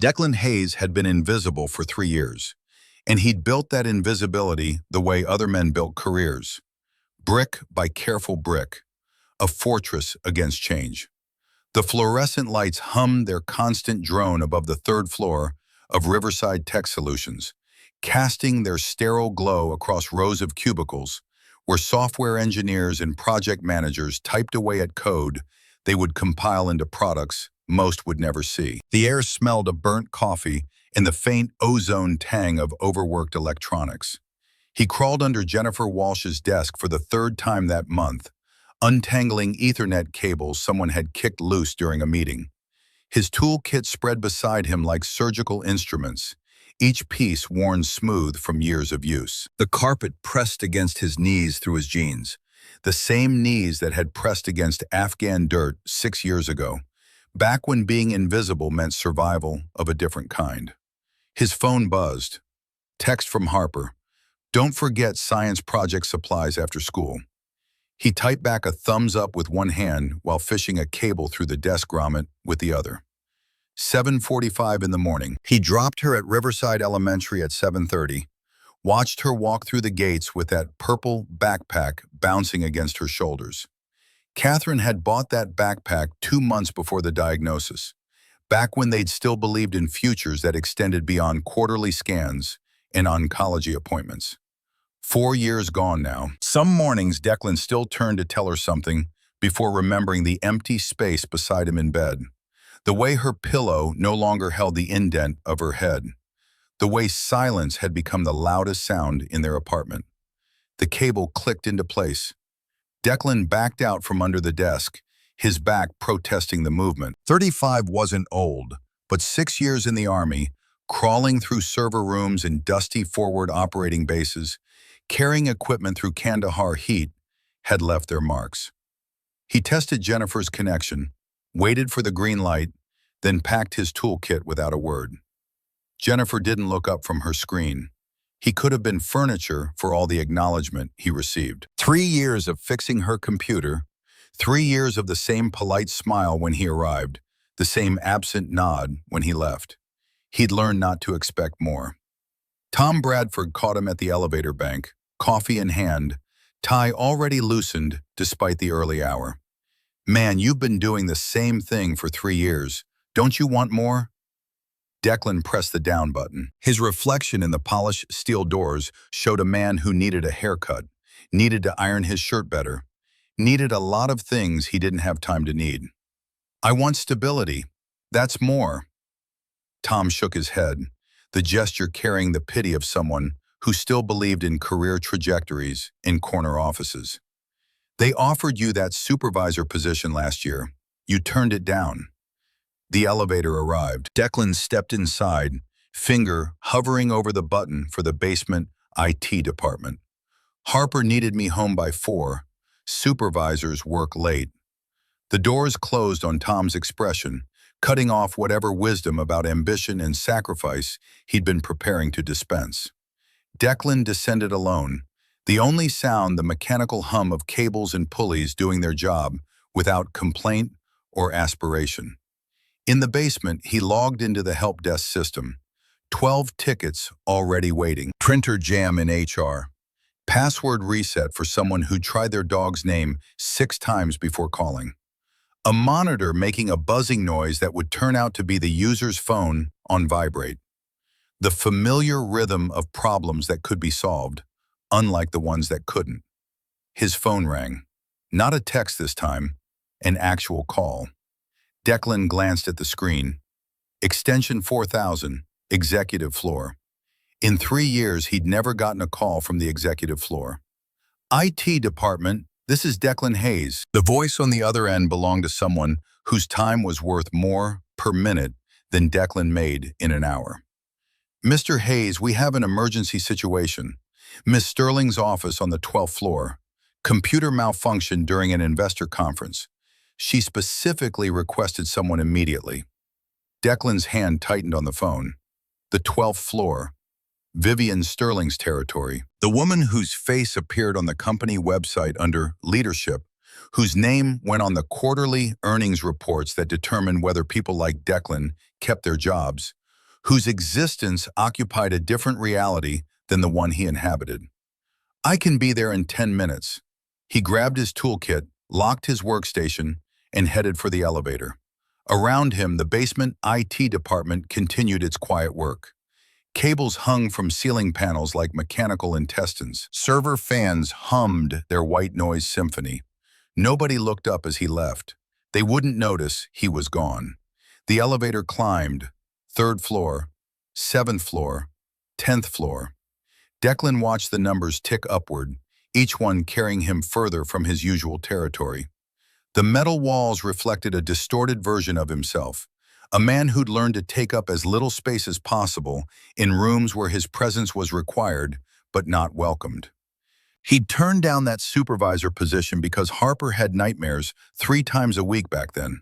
Declan Hayes had been invisible for 3 years, and he'd built that invisibility the way other men built careers, brick by careful brick, a fortress against change. The fluorescent lights hummed their constant drone above the third floor of Riverside Tech Solutions, casting their sterile glow across rows of cubicles where software engineers and project managers typed away at code they would compile into products most would never see. The air smelled of burnt coffee and the faint ozone tang of overworked electronics. He crawled under Jennifer Walsh's desk for the third time that month, untangling Ethernet cables someone had kicked loose during a meeting. His toolkit spread beside him like surgical instruments, each piece worn smooth from years of use. The carpet pressed against his knees through his jeans, the same knees that had pressed against Afghan dirt 6 years ago, back when being invisible meant survival of a different kind. His phone buzzed. Text from Harper. "Don't forget science project supplies after school." He typed back a thumbs up with one hand while fishing a cable through the desk grommet with the other. 7:45 in the morning. He dropped her at Riverside Elementary at 7:30, watched her walk through the gates with that purple backpack bouncing against her shoulders. Catherine had bought that backpack 2 months before the diagnosis, back when they'd still believed in futures that extended beyond quarterly scans and oncology appointments. 4 years gone now. Some mornings, Declan still turned to tell her something before remembering the empty space beside him in bed. The way her pillow no longer held the indent of her head. The way silence had become the loudest sound in their apartment. The cable clicked into place. Declan backed out from under the desk, his back protesting the movement. 35 wasn't old, but 6 years in the Army, crawling through server rooms in dusty forward operating bases, carrying equipment through Kandahar heat, had left their marks. He tested Jennifer's connection, waited for the green light, then packed his toolkit without a word. Jennifer didn't look up from her screen. He could have been furniture for all the acknowledgement he received. 3 years of fixing her computer, 3 years of the same polite smile when he arrived, the same absent nod when he left. He'd learned not to expect more. Tom Bradford caught him at the elevator bank, coffee in hand, tie already loosened despite the early hour. "Man, you've been doing the same thing for 3 years. Don't you want more?" Declan pressed the down button. His reflection in the polished steel doors showed a man who needed a haircut, needed to iron his shirt better, needed a lot of things he didn't have time to need. "I want stability. That's more." Tom shook his head, the gesture carrying the pity of someone who still believed in career trajectories in corner offices. "They offered you that supervisor position last year. You turned it down." The elevator arrived. Declan stepped inside, finger hovering over the button for the basement IT department. "Harper needed me home by 4. Supervisors work late." The doors closed on Tom's expression, cutting off whatever wisdom about ambition and sacrifice he'd been preparing to dispense. Declan descended alone, the only sound the mechanical hum of cables and pulleys doing their job without complaint or aspiration. In the basement, he logged into the help desk system. 12 tickets already waiting. Printer jam in HR. Password reset for someone who tried their dog's name 6 times before calling. A monitor making a buzzing noise that would turn out to be the user's phone on vibrate. The familiar rhythm of problems that could be solved, unlike the ones that couldn't. His phone rang. Not a text this time, an actual call. Declan glanced at the screen. Extension 4000, executive floor. In 3 years, he'd never gotten a call from the executive floor. "IT department, this is Declan Hayes." The voice on the other end belonged to someone whose time was worth more per minute than Declan made in an hour. "Mr. Hayes, we have an emergency situation. Miss Sterling's office on the 12th floor. Computer malfunction during an investor conference. She specifically requested someone immediately." Declan's hand tightened on the phone. The 12th floor. Vivian Sterling's territory. The woman whose face appeared on the company website under leadership, whose name went on the quarterly earnings reports that determined whether people like Declan kept their jobs, whose existence occupied a different reality than the one he inhabited. I can be there in 10 minutes. He grabbed his toolkit, locked his workstation, and headed for the elevator. Around him, the basement IT department continued its quiet work. Cables hung from ceiling panels like mechanical intestines. Server fans hummed their white noise symphony. Nobody looked up as he left. They wouldn't notice he was gone. The elevator climbed. 3rd floor, 7th floor, 10th floor. Declan watched the numbers tick upward, each one carrying him further from his usual territory. The metal walls reflected a distorted version of himself, a man who'd learned to take up as little space as possible in rooms where his presence was required but not welcomed. He'd turned down that supervisor position because Harper had nightmares 3 times a week back then,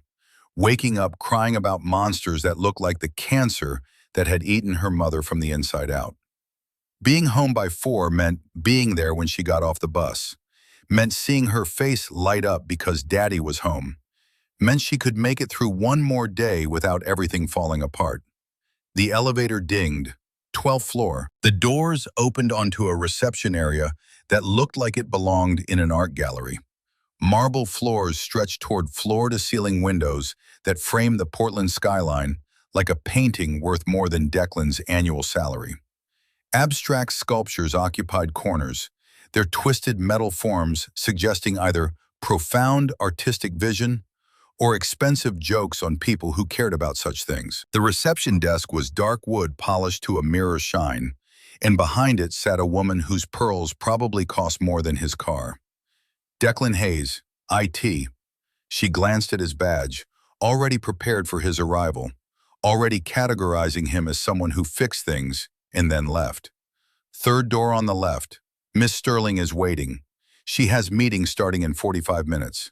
waking up crying about monsters that looked like the cancer that had eaten her mother from the inside out. Being home by 4 meant being there when she got off the bus, meant seeing her face light up because Daddy was home, meant she could make it through one more day without everything falling apart. The elevator dinged. 12th floor. The doors opened onto a reception area that looked like it belonged in an art gallery. Marble floors stretched toward floor-to-ceiling windows that framed the Portland skyline like a painting worth more than Declan's annual salary. Abstract sculptures occupied corners, their twisted metal forms suggesting either profound artistic vision or expensive jokes on people who cared about such things. The reception desk was dark wood polished to a mirror shine, and behind it sat a woman whose pearls probably cost more than his car. Declan Hayes, IT. She glanced at his badge, already prepared for his arrival, already categorizing him as someone who fixed things and then left. 3rd door on the left. Miss Sterling is waiting. She has meetings starting in 45 minutes.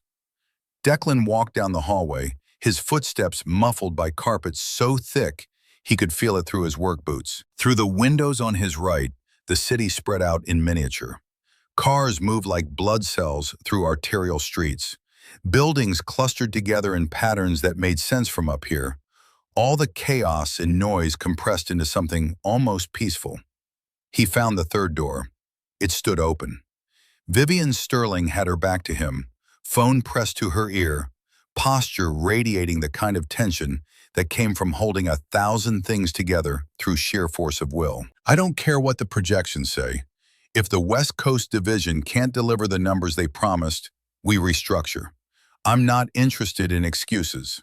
Declan walked down the hallway, his footsteps muffled by carpet so thick he could feel it through his work boots. Through the windows on his right, the city spread out in miniature. Cars moved like blood cells through arterial streets. Buildings clustered together in patterns that made sense from up here. All the chaos and noise compressed into something almost peaceful. He found the 3rd door. It stood open. Vivian Sterling had her back to him, phone pressed to her ear, posture radiating the kind of tension that came from holding 1,000 things together through sheer force of will. I don't care what the projections say. If the West Coast Division can't deliver the numbers they promised, we restructure. I'm not interested in excuses.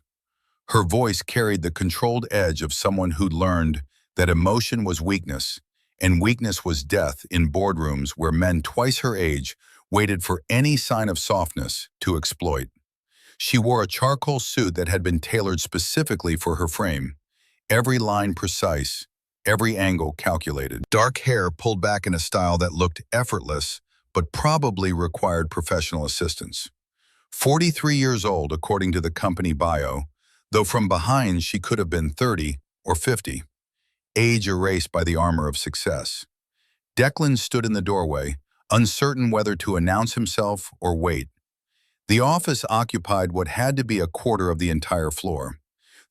Her voice carried the controlled edge of someone who'd learned that emotion was weakness, and weakness was death in boardrooms where men twice her age waited for any sign of softness to exploit. She wore a charcoal suit that had been tailored specifically for her frame, every line precise, every angle calculated. Dark hair pulled back in a style that looked effortless, but probably required professional assistance. 43 years old, according to the company bio, though from behind she could have been 30 or 50. Age erased by the armor of success. Declan stood in the doorway, uncertain whether to announce himself or wait. The office occupied what had to be a quarter of the entire floor.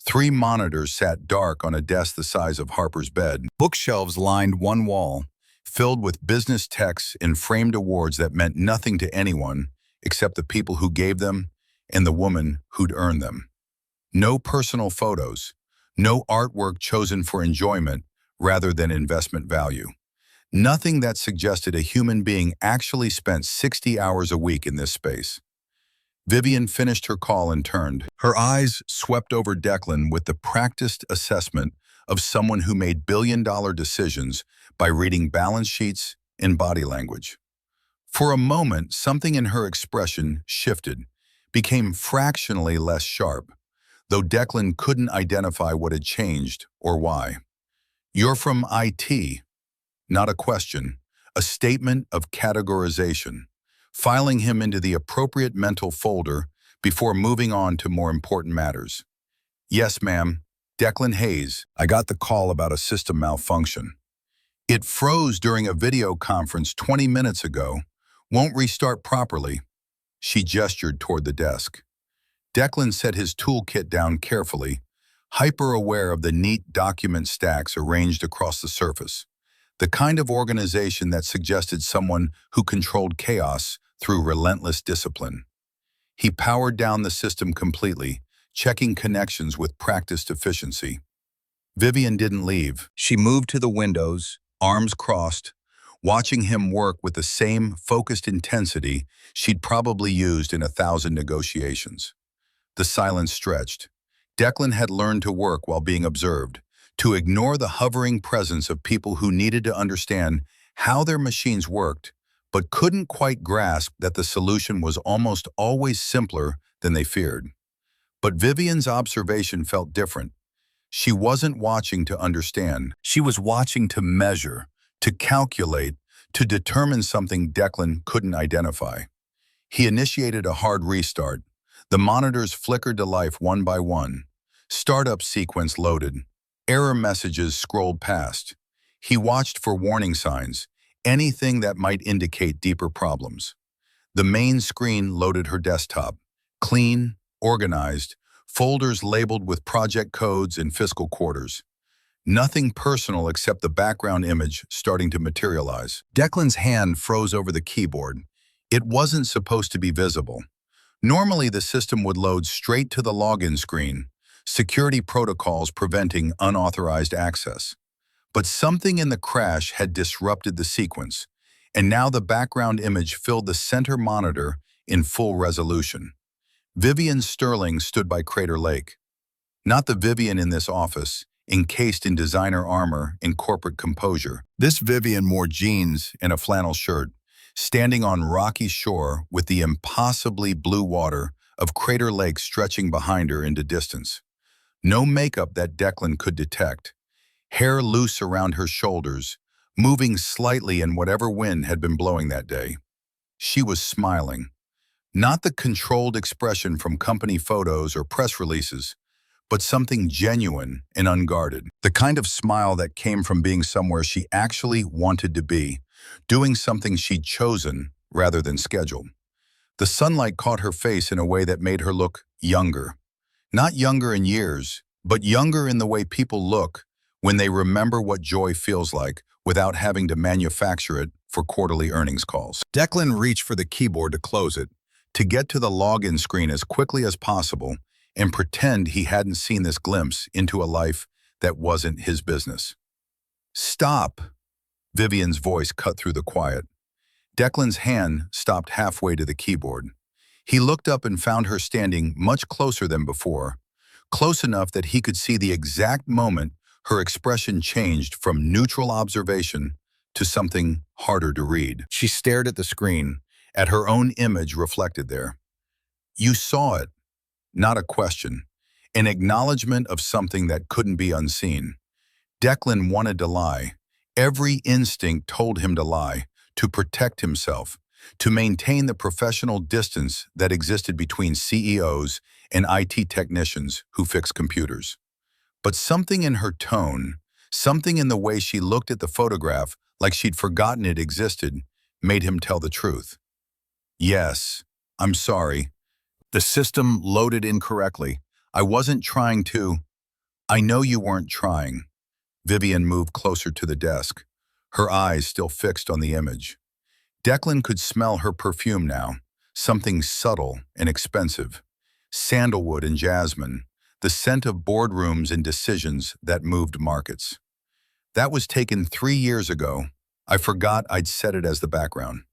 3 monitors sat dark on a desk the size of Harper's bed. Bookshelves lined one wall, filled with business texts and framed awards that meant nothing to anyone except the people who gave them and the woman who'd earned them. No personal photos, no artwork chosen for enjoyment rather than investment value. Nothing that suggested a human being actually spent 60 hours a week in this space. Vivian finished her call and turned. Her eyes swept over Declan with the practiced assessment of someone who made billion-dollar decisions by reading balance sheets and body language. For a moment, something in her expression shifted, became fractionally less sharp, though Declan couldn't identify what had changed or why. You're from IT. Not a question, a statement of categorization, filing him into the appropriate mental folder before moving on to more important matters. Yes, ma'am. Declan Hayes. I got the call about a system malfunction. It froze during a video conference 20 minutes ago. Won't restart properly. She gestured toward the desk. Declan set his toolkit down carefully, hyper-aware of the neat document stacks arranged across the surface, the kind of organization that suggested someone who controlled chaos through relentless discipline. He powered down the system completely, checking connections with practiced efficiency. Vivian didn't leave. She moved to the windows, arms crossed, watching him work with the same focused intensity she'd probably used in 1,000 negotiations. The silence stretched. Declan had learned to work while being observed, to ignore the hovering presence of people who needed to understand how their machines worked, but couldn't quite grasp that the solution was almost always simpler than they feared. But Vivian's observation felt different. She wasn't watching to understand. She was watching to measure, to calculate, to determine something Declan couldn't identify. He initiated a hard restart. The monitors flickered to life one by one. Startup sequence loaded. Error messages scrolled past. He watched for warning signs, anything that might indicate deeper problems. The main screen loaded her desktop. Clean, organized, folders labeled with project codes and fiscal quarters. Nothing personal except the background image starting to materialize. Declan's hand froze over the keyboard. It wasn't supposed to be visible. Normally, the system would load straight to the login screen, security protocols preventing unauthorized access. But something in the crash had disrupted the sequence, and now the background image filled the center monitor in full resolution. Vivian Sterling stood by Crater Lake. Not the Vivian in this office, encased in designer armor and corporate composure. This Vivian wore jeans and a flannel shirt, standing on rocky shore with the impossibly blue water of Crater Lake stretching behind her into distance. No makeup that Declan could detect. Hair loose around her shoulders, moving slightly in whatever wind had been blowing that day. She was smiling. Not the controlled expression from company photos or press releases, but something genuine and unguarded. The kind of smile that came from being somewhere she actually wanted to be, doing something she'd chosen rather than scheduled. The sunlight caught her face in a way that made her look younger. Not younger in years, but younger in the way people look when they remember what joy feels like without having to manufacture it for quarterly earnings calls. Declan reached for the keyboard to close it, to get to the login screen as quickly as possible and pretend he hadn't seen this glimpse into a life that wasn't his business. "Stop!" Vivian's voice cut through the quiet. Declan's hand stopped halfway to the keyboard. He looked up and found her standing much closer than before, close enough that he could see the exact moment her expression changed from neutral observation to something harder to read. She stared at the screen, at her own image reflected there. You saw it, not a question, an acknowledgement of something that couldn't be unseen. Declan wanted to lie. Every instinct told him to lie, to protect himself, to maintain the professional distance that existed between CEOs and IT technicians who fix computers. But something in her tone, something in the way she looked at the photograph like she'd forgotten it existed, made him tell the truth. Yes, I'm sorry. The system loaded incorrectly. I wasn't trying to. I know you weren't trying. Vivian moved closer to the desk, her eyes still fixed on the image. Declan could smell her perfume now, something subtle and expensive. Sandalwood and jasmine, the scent of boardrooms and decisions that moved markets. That was taken 3 years ago. I forgot I'd set it as the background.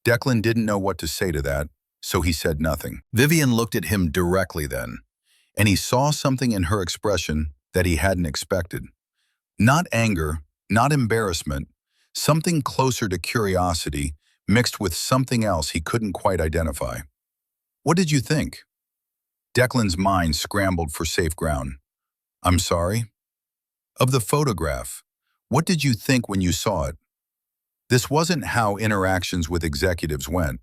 Declan didn't know what to say to that, so he said nothing. Vivian looked at him directly then, and he saw something in her expression that he hadn't expected. Not anger, not embarrassment, something closer to curiosity mixed with something else he couldn't quite identify. What did you think? Declan's mind scrambled for safe ground. I'm sorry? Of the photograph, what did you think when you saw it? This wasn't how interactions with executives went.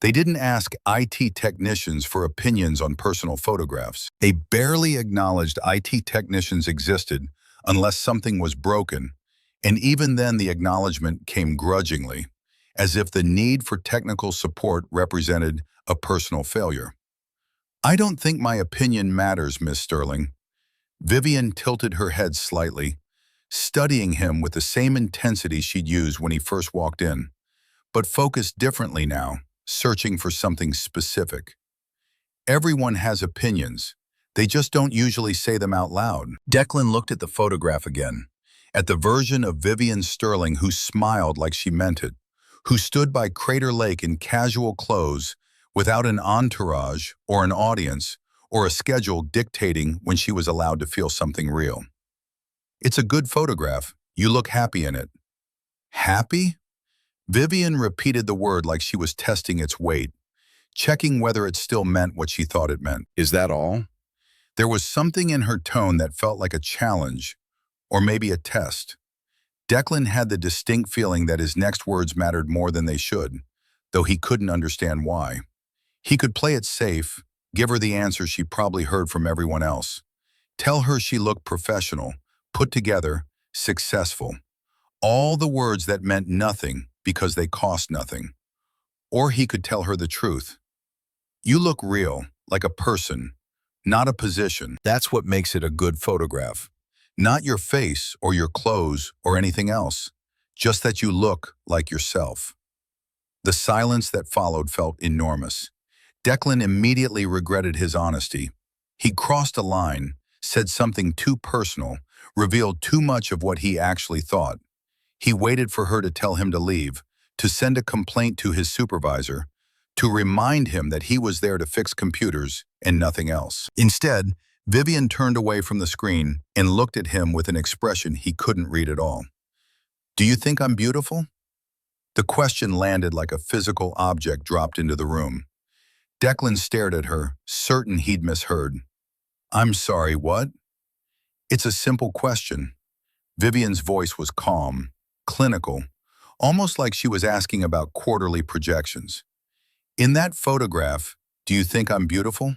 They didn't ask IT technicians for opinions on personal photographs. They barely acknowledged IT technicians existed unless something was broken, and even then the acknowledgement came grudgingly, as if the need for technical support represented a personal failure. I don't think my opinion matters, Miss Sterling. Vivian tilted her head slightly, studying him with the same intensity she'd used when he first walked in, but focused differently now, searching for something specific. Everyone has opinions. They just don't usually say them out loud. Declan looked at the photograph again, at the version of Vivian Sterling who smiled like she meant it, who stood by Crater Lake in casual clothes without an entourage or an audience or a schedule dictating when she was allowed to feel something real. It's a good photograph. You look happy in it. Happy? Vivian repeated the word like she was testing its weight, checking whether it still meant what she thought it meant. Is that all? There was something in her tone that felt like a challenge, or maybe a test. Declan had the distinct feeling that his next words mattered more than they should, though he couldn't understand why. He could play it safe, give her the answer she probably heard from everyone else. Tell her she looked professional, put together, successful. All the words that meant nothing because they cost nothing. Or he could tell her the truth. You look real, like a person, not a position. That's what makes it a good photograph. Not your face or your clothes or anything else, just that you look like yourself. The silence that followed felt enormous. Declan immediately regretted his honesty. He crossed a line, said something too personal, revealed too much of what he actually thought. He waited for her to tell him to leave, to send a complaint to his supervisor, to remind him that he was there to fix computers and nothing else. Instead, Vivian turned away from the screen and looked at him with an expression he couldn't read at all. Do you think I'm beautiful? The question landed like a physical object dropped into the room. Declan stared at her, certain he'd misheard. I'm sorry, what? It's a simple question. Vivian's voice was calm, clinical, almost like she was asking about quarterly projections. In that photograph, do you think I'm beautiful?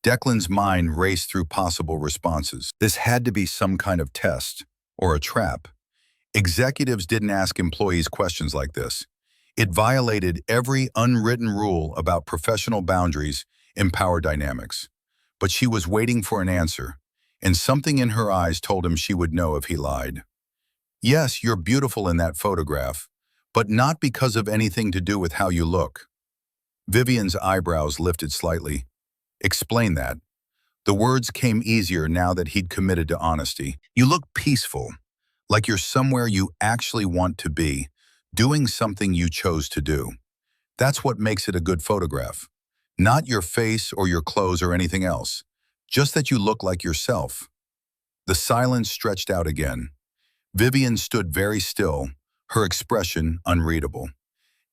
Declan's mind raced through possible responses. This had to be some kind of test, or a trap. Executives didn't ask employees questions like this. It violated every unwritten rule about professional boundaries and power dynamics. But she was waiting for an answer, and something in her eyes told him she would know if he lied. Yes, you're beautiful in that photograph, but not because of anything to do with how you look. Vivian's eyebrows lifted slightly. Explain that. The words came easier now that he'd committed to honesty. You look peaceful, like you're somewhere you actually want to be, doing something you chose to do. That's what makes it a good photograph. Not your face or your clothes or anything else, just that you look like yourself. The silence stretched out again. Vivian stood very still, her expression unreadable.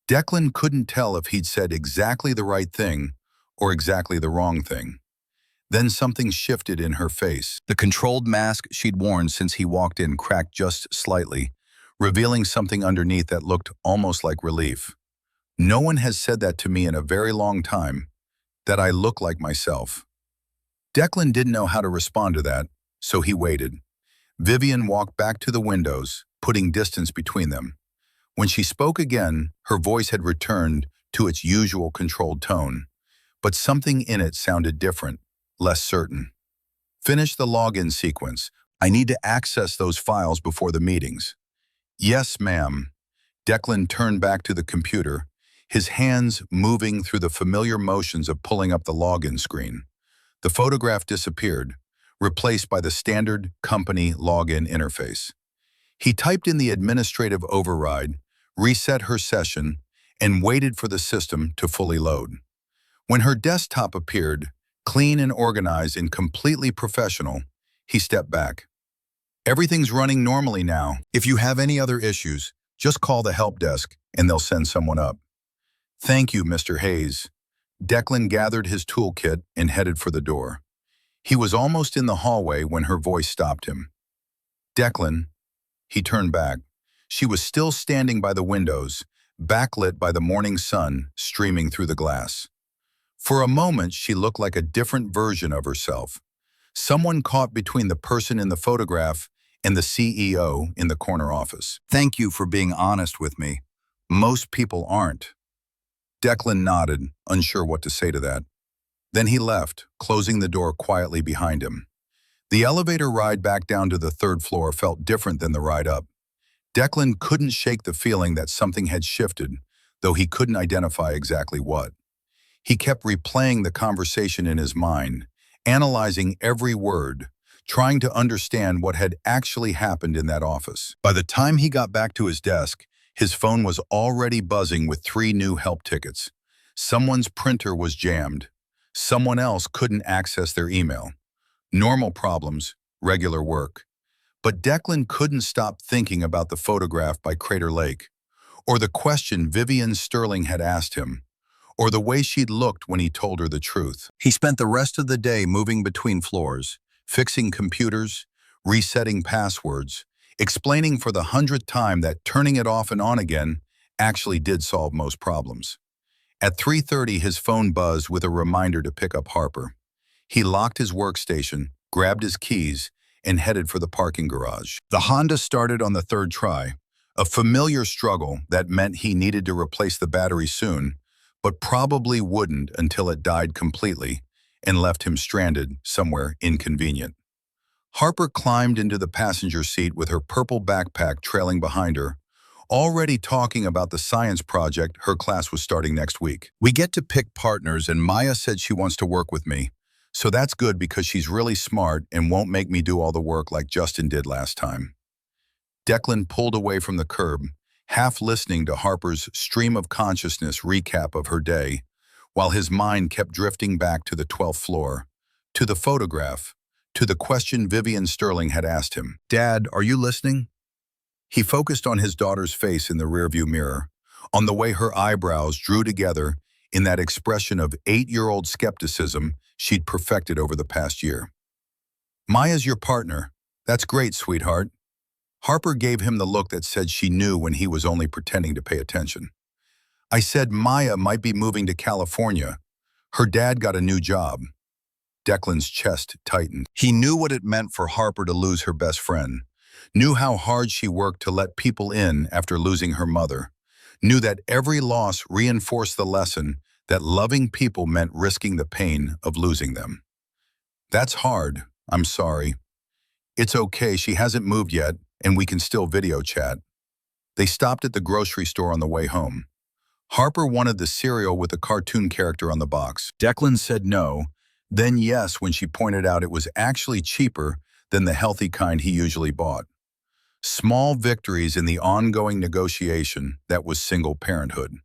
Declan couldn't tell if he'd said exactly the right thing or exactly the wrong thing. Then something shifted in her face. The controlled mask she'd worn since he walked in cracked just slightly, revealing something underneath that looked almost like relief. No one has said that to me in a very long time, that I look like myself. Declan didn't know how to respond to that, so he waited. Vivian walked back to the windows, putting distance between them. When she spoke again, her voice had returned to its usual controlled tone, but something in it sounded different, less certain. Finish the login sequence. I need to access those files before the meetings. Yes, ma'am. Declan turned back to the computer, his hands moving through the familiar motions of pulling up the login screen. The photograph disappeared, replaced by the standard company login interface. He typed in the administrative override, reset her session, and waited for the system to fully load. When her desktop appeared, clean and organized and completely professional, he stepped back. Everything's running normally now. If you have any other issues, just call the help desk and they'll send someone up. Thank you, Mr. Hayes. Declan gathered his toolkit and headed for the door. He was almost in the hallway when her voice stopped him. Declan. He turned back. She was still standing by the windows, backlit by the morning sun streaming through the glass. For a moment, she looked like a different version of herself. Someone caught between the person in the photograph and the CEO in the corner office. Thank you for being honest with me. Most people aren't. Declan nodded, unsure what to say to that. Then he left, closing the door quietly behind him. The elevator ride back down to the third floor felt different than the ride up. Declan couldn't shake the feeling that something had shifted, though he couldn't identify exactly what. He kept replaying the conversation in his mind, analyzing every word, trying to understand what had actually happened in that office. By the time he got back to his desk, his phone was already buzzing with 3 new help tickets. Someone's printer was jammed. Someone else couldn't access their email. Normal problems, regular work. But Declan couldn't stop thinking about the photograph by Crater Lake, or the question Vivian Sterling had asked him, or the way she'd looked when he told her the truth. He spent the rest of the day moving between floors, fixing computers, resetting passwords, explaining for the 100th time that turning it off and on again actually did solve most problems. At 3:30, his phone buzzed with a reminder to pick up Harper. He locked his workstation, grabbed his keys, and headed for the parking garage. The Honda started on the third try, a familiar struggle that meant he needed to replace the battery soon, but probably wouldn't until it died completely and left him stranded somewhere inconvenient. Harper climbed into the passenger seat with her purple backpack trailing behind her, already talking about the science project her class was starting next week. We get to pick partners, and Maya said she wants to work with me. So that's good because she's really smart and won't make me do all the work like Justin did last time. Declan pulled away from the curb, half listening to Harper's stream of consciousness recap of her day, while his mind kept drifting back to the 12th floor, to the photograph, to the question Vivian Sterling had asked him. "Dad, are you listening?" He focused on his daughter's face in the rearview mirror, on the way her eyebrows drew together in that expression of 8-year-old skepticism she'd perfected over the past year. "Maya's your partner. That's great, sweetheart." Harper gave him the look that said she knew when he was only pretending to pay attention. "I said Maya might be moving to California. Her dad got a new job." Declan's chest tightened. He knew what it meant for Harper to lose her best friend, knew how hard she worked to let people in after losing her mother, knew that every loss reinforced the lesson that loving people meant risking the pain of losing them. "That's hard. I'm sorry." "It's okay, she hasn't moved yet, and we can still video chat." They stopped at the grocery store on the way home. Harper wanted the cereal with the cartoon character on the box. Declan said no, then yes when she pointed out it was actually cheaper than the healthy kind he usually bought. Small victories in the ongoing negotiation that was single parenthood.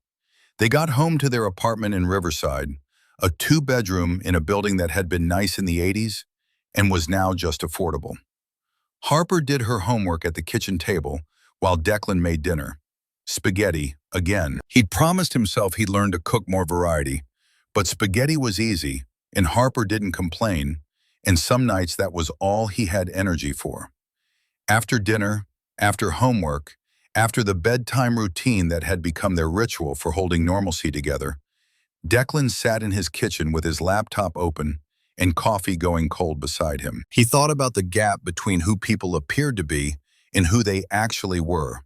They got home to their apartment in Riverside, a 2-bedroom in a building that had been nice in the 80s and was now just affordable. Harper did her homework at the kitchen table while Declan made dinner. Spaghetti, again. He'd promised himself he'd learn to cook more variety, but spaghetti was easy, and Harper didn't complain, and some nights that was all he had energy for. After dinner, after homework, after the bedtime routine that had become their ritual for holding normalcy together, Declan sat in his kitchen with his laptop open and coffee going cold beside him. He thought about the gap between who people appeared to be and who they actually were,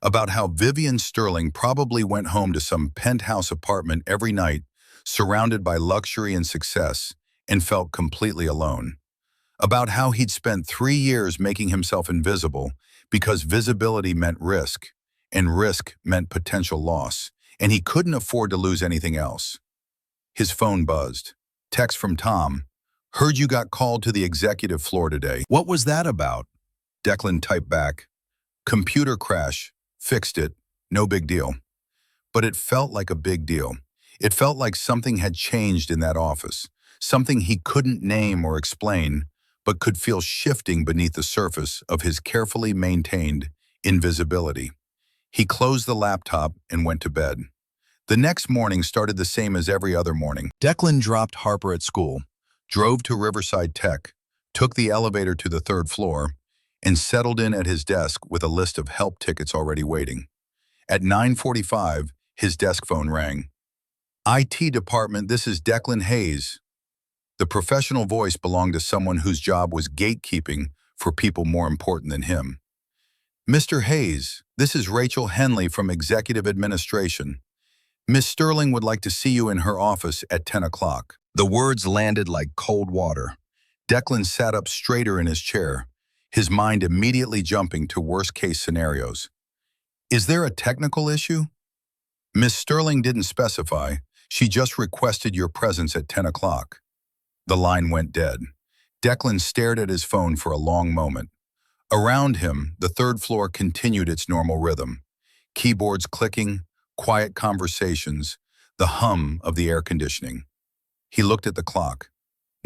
about how Vivian Sterling probably went home to some penthouse apartment every night, surrounded by luxury and success, and felt completely alone. About how he'd spent 3 years making himself invisible because visibility meant risk, and risk meant potential loss, and he couldn't afford to lose anything else. His phone buzzed. Text from Tom. "Heard you got called to the executive floor today." "What was that about?" Declan typed back. "Computer crash. Fixed it. No big deal." But it felt like a big deal. It felt like something had changed in that office, something he couldn't name or explain, but could feel shifting beneath the surface of his carefully maintained invisibility. He closed the laptop and went to bed. The next morning started the same as every other morning. Declan dropped Harper at school, drove to Riverside Tech, took the elevator to the 3rd floor, and settled in at his desk with a list of help tickets already waiting. At 9:45, his desk phone rang. "IT department, this is Declan Hayes." The professional voice belonged to someone whose job was gatekeeping for people more important than him. "Mr. Hayes, this is Rachel Henley from Executive Administration. Miss Sterling would like to see you in her office at 10 o'clock. The words landed like cold water. Declan sat up straighter in his chair, his mind immediately jumping to worst-case scenarios. Is there a technical issue? Miss Sterling didn't specify. She just requested your presence at 10 o'clock. The line went dead. Declan stared at his phone for a long moment. Around him, the third floor continued its normal rhythm. Keyboards clicking, quiet conversations, the hum of the air conditioning. He looked at the clock.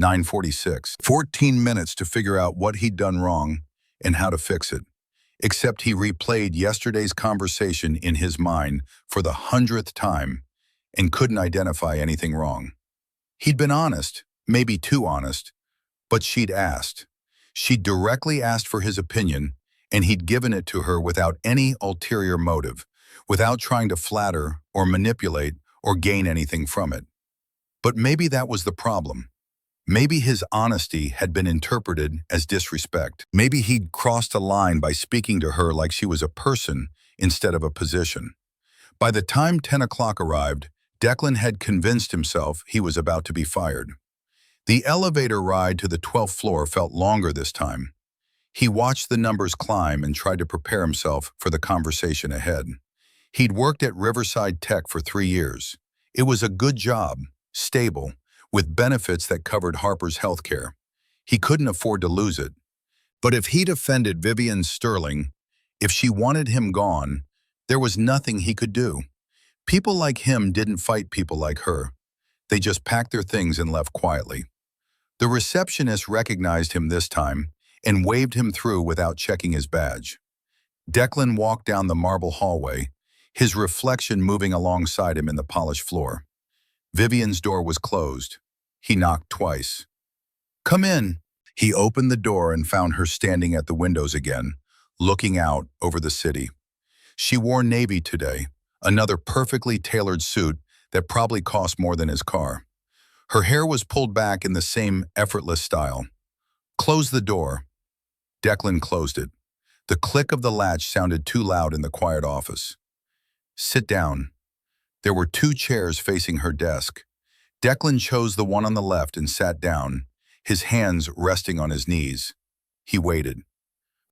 9:46. 14 minutes to figure out what he'd done wrong and how to fix it. Except he replayed yesterday's conversation in his mind for the 100th time and couldn't identify anything wrong. He'd been honest, maybe too honest, but she'd asked. She'd directly asked for his opinion, and he'd given it to her without any ulterior motive, without trying to flatter or manipulate or gain anything from it. But maybe that was the problem. Maybe his honesty had been interpreted as disrespect. Maybe he'd crossed a line by speaking to her like she was a person instead of a position. By the time 10 o'clock arrived, Declan had convinced himself he was about to be fired. The elevator ride to the 12th floor felt longer this time. He watched the numbers climb and tried to prepare himself for the conversation ahead. He'd worked at Riverside Tech for 3 years. It was a good job, stable, with benefits that covered Harper's healthcare. He couldn't afford to lose it. But if he'd offended Vivian Sterling, if she wanted him gone, there was nothing he could do. People like him didn't fight people like her. They just packed their things and left quietly. The receptionist recognized him this time and waved him through without checking his badge. Declan walked down the marble hallway, his reflection moving alongside him in the polished floor. Vivian's door was closed. He knocked twice. "Come in." He opened the door and found her standing at the windows again, looking out over the city. She wore navy today, another perfectly tailored suit that probably cost more than his car. Her hair was pulled back in the same effortless style. "Close the door." Declan closed it. The click of the latch sounded too loud in the quiet office. "Sit down." There were 2 chairs facing her desk. Declan chose the one on the left and sat down, his hands resting on his knees. He waited.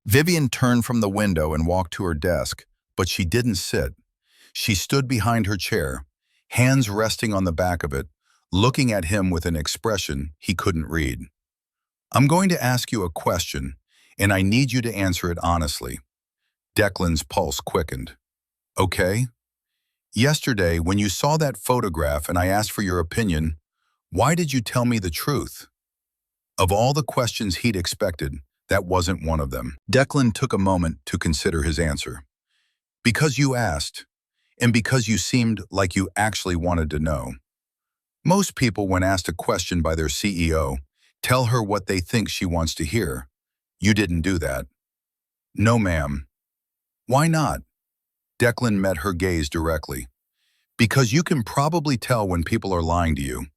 Vivian turned from the window and walked to her desk, but she didn't sit. She stood behind her chair, hands resting on the back of it, looking at him with an expression he couldn't read. "I'm going to ask you a question, and I need you to answer it honestly." Declan's pulse quickened. "Okay. Yesterday, when you saw that photograph and I asked for your opinion, why did you tell me the truth?" Of all the questions he'd expected, that wasn't one of them. Declan took a moment to consider his answer. "Because you asked, and because you seemed like you actually wanted to know. Most people, when asked a question by their CEO, tell her what they think she wants to hear. You didn't do that." "No, ma'am." "Why not?" Declan met her gaze directly. "Because you can probably tell when people are lying to you.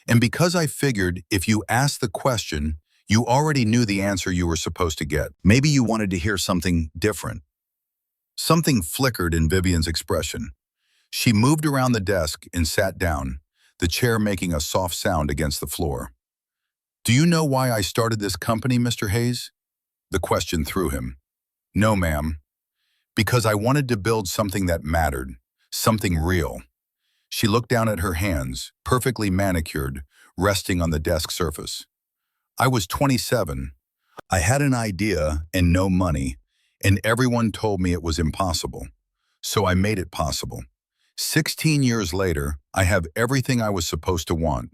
And because I figured if you asked the question, you already knew the answer you were supposed to get. Maybe you wanted to hear something different." Something flickered in Vivian's expression. She moved around the desk and sat down, the chair making a soft sound against the floor. "Do you know why I started this company, Mr. Hayes?" The question threw him. "No, ma'am." "Because I wanted to build something that mattered, something real." She looked down at her hands, perfectly manicured, resting on the desk surface. "I was 27. I had an idea and no money, and everyone told me it was impossible. So I made it possible. 16 years later, I have everything I was supposed to want: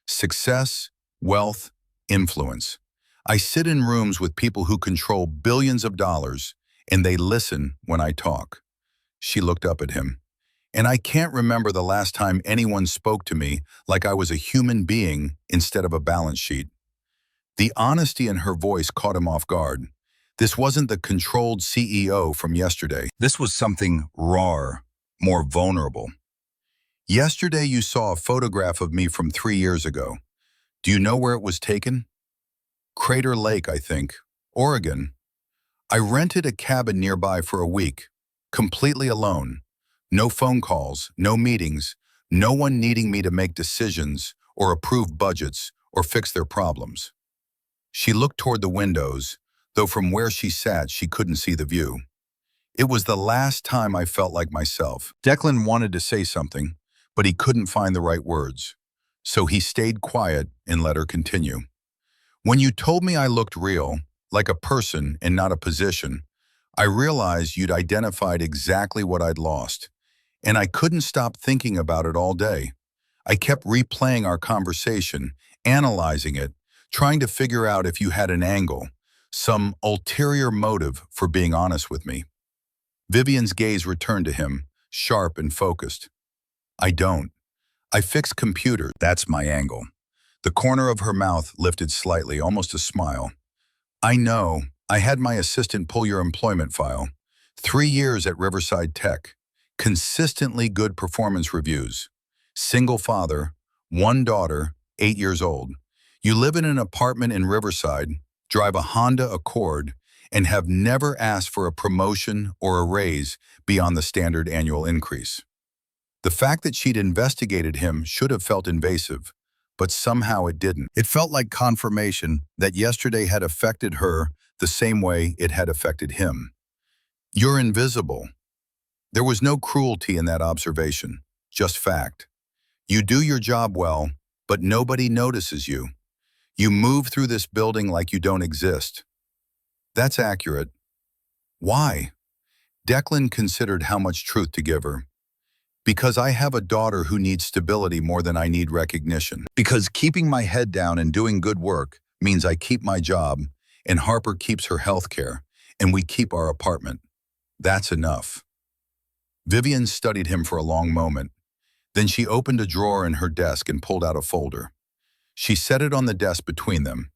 success, wealth, influence. I sit in rooms with people who control billions of dollars, and they listen when I talk." She looked up at him. "And I can't remember the last time anyone spoke to me like I was a human being instead of a balance sheet." The honesty in her voice caught him off guard. This wasn't the controlled CEO from yesterday. This was something raw, more vulnerable. "Yesterday you saw a photograph of me from 3 years ago. Do you know where it was taken?" "Crater Lake, I think. Oregon. I rented a cabin nearby for a week, completely alone. No phone calls, no meetings, no one needing me to make decisions or approve budgets or fix their problems." She looked toward the windows, though from where she sat she couldn't see the view. It was the last time I felt like myself. Declan wanted to say something, but he couldn't find the right words. So he stayed quiet and let her continue. When you told me I looked real, like a person and not a position, I realized you'd identified exactly what I'd lost. And I couldn't stop thinking about it all day. I kept replaying our conversation, analyzing it, trying to figure out if you had an angle, some ulterior motive for being honest with me. Vivian's gaze returned to him, sharp and focused. I don't. I fix computers. That's my angle. The corner of her mouth lifted slightly, almost a smile. I know. I had my assistant pull your employment file. 3 years at Riverside Tech. Consistently good performance reviews. Single father, 1 daughter, 8 years old. You live in an apartment in Riverside, drive a Honda Accord, and have never asked for a promotion or a raise beyond the standard annual increase. The fact that she'd investigated him should have felt invasive, but somehow it didn't. It felt like confirmation that yesterday had affected her the same way it had affected him. You're invisible. There was no cruelty in that observation, just fact. You do your job well, but nobody notices you. You move through this building like you don't exist. That's accurate. Why? Declan considered how much truth to give her. Because I have a daughter who needs stability more than I need recognition. Because keeping my head down and doing good work means I keep my job, and Harper keeps her health care, and we keep our apartment. That's enough. Vivian studied him for a long moment. Then she opened a drawer in her desk and pulled out a folder. She set it on the desk between them.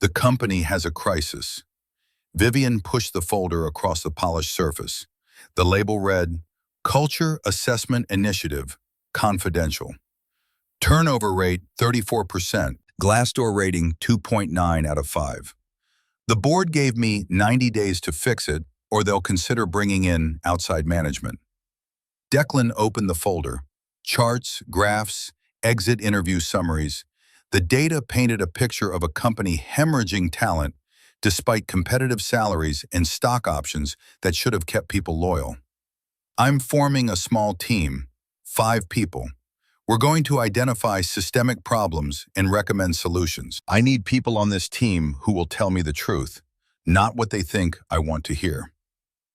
The company has a crisis. Vivian pushed the folder across the polished surface. The label read, Culture Assessment Initiative, Confidential. Turnover rate 34%, Glassdoor rating 2.9 out of 5. The board gave me 90 days to fix it, or they'll consider bringing in outside management. Declan opened the folder. Charts, graphs, exit interview summaries. The data painted a picture of a company hemorrhaging talent despite competitive salaries and stock options that should have kept people loyal. I'm forming a small team, 5 people. We're going to identify systemic problems and recommend solutions. I need people on this team who will tell me the truth, not what they think I want to hear.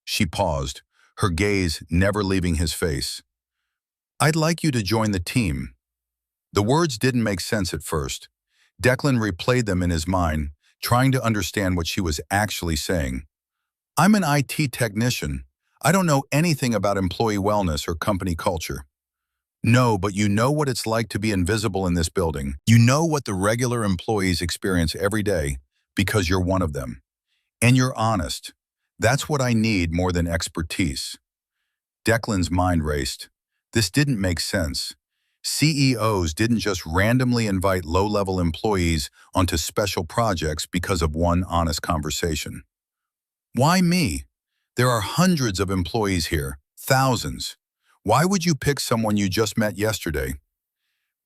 She paused, her gaze never leaving his face. I'd like you to join the team. The words didn't make sense at first. Declan replayed them in his mind, trying to understand what she was actually saying. I'm an IT technician. I don't know anything about employee wellness or company culture. No, but you know what it's like to be invisible in this building. You know what the regular employees experience every day because you're one of them. And you're honest. That's what I need more than expertise. Declan's mind raced. This didn't make sense. CEOs didn't just randomly invite low-level employees onto special projects because of one honest conversation. Why me? There are hundreds of employees here, thousands. Why would you pick someone you just met yesterday?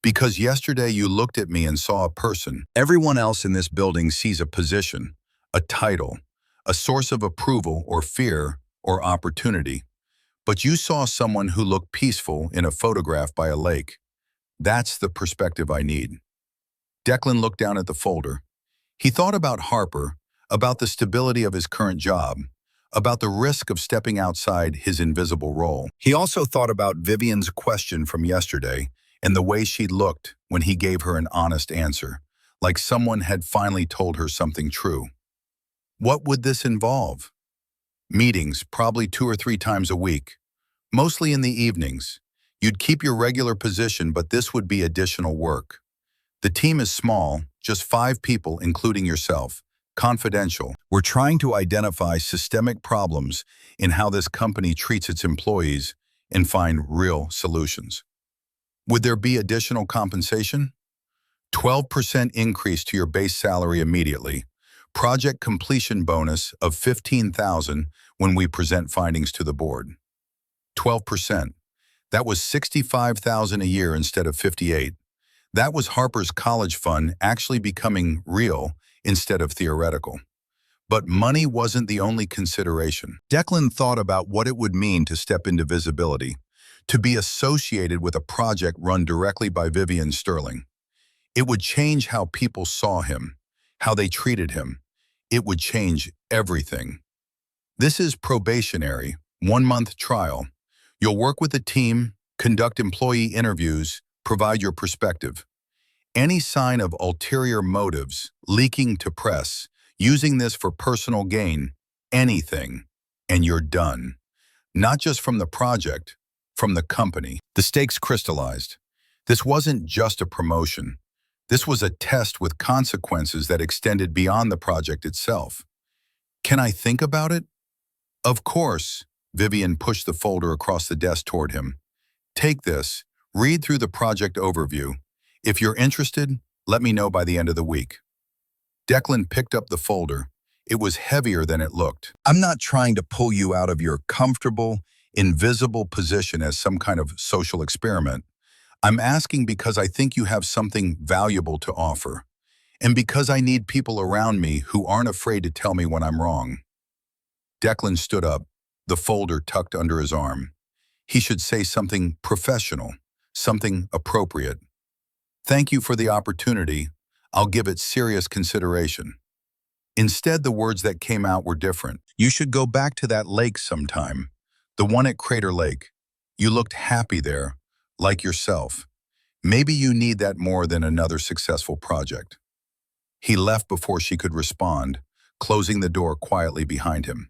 Because yesterday you looked at me and saw a person. Everyone else in this building sees a position, a title, a source of approval or fear or opportunity. But you saw someone who looked peaceful in a photograph by a lake. That's the perspective I need. Declan looked down at the folder. He thought about Harper, about the stability of his current job, about the risk of stepping outside his invisible role. He also thought about Vivian's question from yesterday and the way she looked when he gave her an honest answer, like someone had finally told her something true. What would this involve? Meetings, probably 2 or 3 times a week, mostly in the evenings. You'd keep your regular position, but this would be additional work. The team is small, just 5 people, including yourself. Confidential. We're trying to identify systemic problems in how this company treats its employees and find real solutions. Would there be additional compensation? 12% increase to your base salary immediately. Project completion bonus of $15,000 when we present findings to the board. 12%. That was $65,000 a year instead of $58,000. That was Harper's college fund actually becoming real instead of theoretical. But money wasn't the only consideration. Declan thought about what it would mean to step into visibility, to be associated with a project run directly by Vivian Sterling. It would change how people saw him, how they treated him. It would change everything. This is probationary, 1-month trial. You'll work with a team, conduct employee interviews, provide your perspective. Any sign of ulterior motives, leaking to press, using this for personal gain, anything, and you're done. Not just from the project, from the company. The stakes crystallized. This wasn't just a promotion. This was a test with consequences that extended beyond the project itself. Can I think about it? Of course. Vivian pushed the folder across the desk toward him. Take this, read through the project overview. If you're interested, let me know by the end of the week. Declan picked up the folder. It was heavier than it looked. I'm not trying to pull you out of your comfortable, invisible position as some kind of social experiment. I'm asking because I think you have something valuable to offer, and because I need people around me who aren't afraid to tell me when I'm wrong. Declan stood up, the folder tucked under his arm. He should say something professional, something appropriate. Thank you for the opportunity. I'll give it serious consideration. Instead, the words that came out were different. You should go back to that lake sometime, the one at Crater Lake. You looked happy there, like yourself. Maybe you need that more than another successful project. He left before she could respond, closing the door quietly behind him.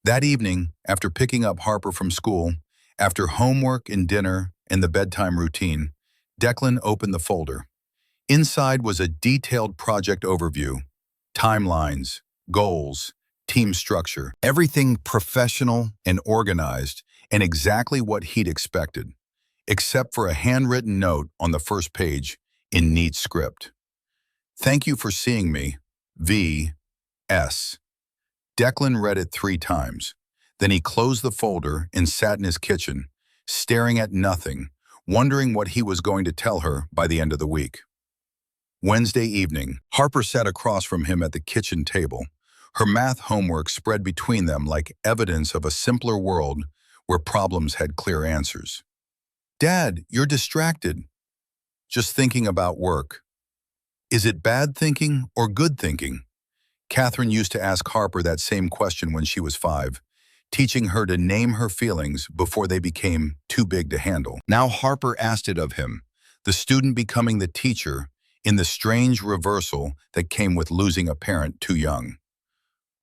That evening, after picking up Harper from school, after homework and dinner and the bedtime routine, Declan opened the folder. Inside was a detailed project overview, timelines, goals, team structure, everything professional and organized, and exactly what he'd expected, except for a handwritten note on the first page in neat script. Thank you for seeing me, V.S. Declan read it 3 times. Then he closed the folder and sat in his kitchen, staring at nothing, wondering what he was going to tell her by the end of the week. Wednesday evening, Harper sat across from him at the kitchen table, her math homework spread between them like evidence of a simpler world where problems had clear answers. Dad, you're distracted. Just thinking about work. Is it bad thinking or good thinking? Catherine used to ask Harper that same question when she was 5, teaching her to name her feelings before they became too big to handle. Now Harper asked it of him, the student becoming the teacher in the strange reversal that came with losing a parent too young.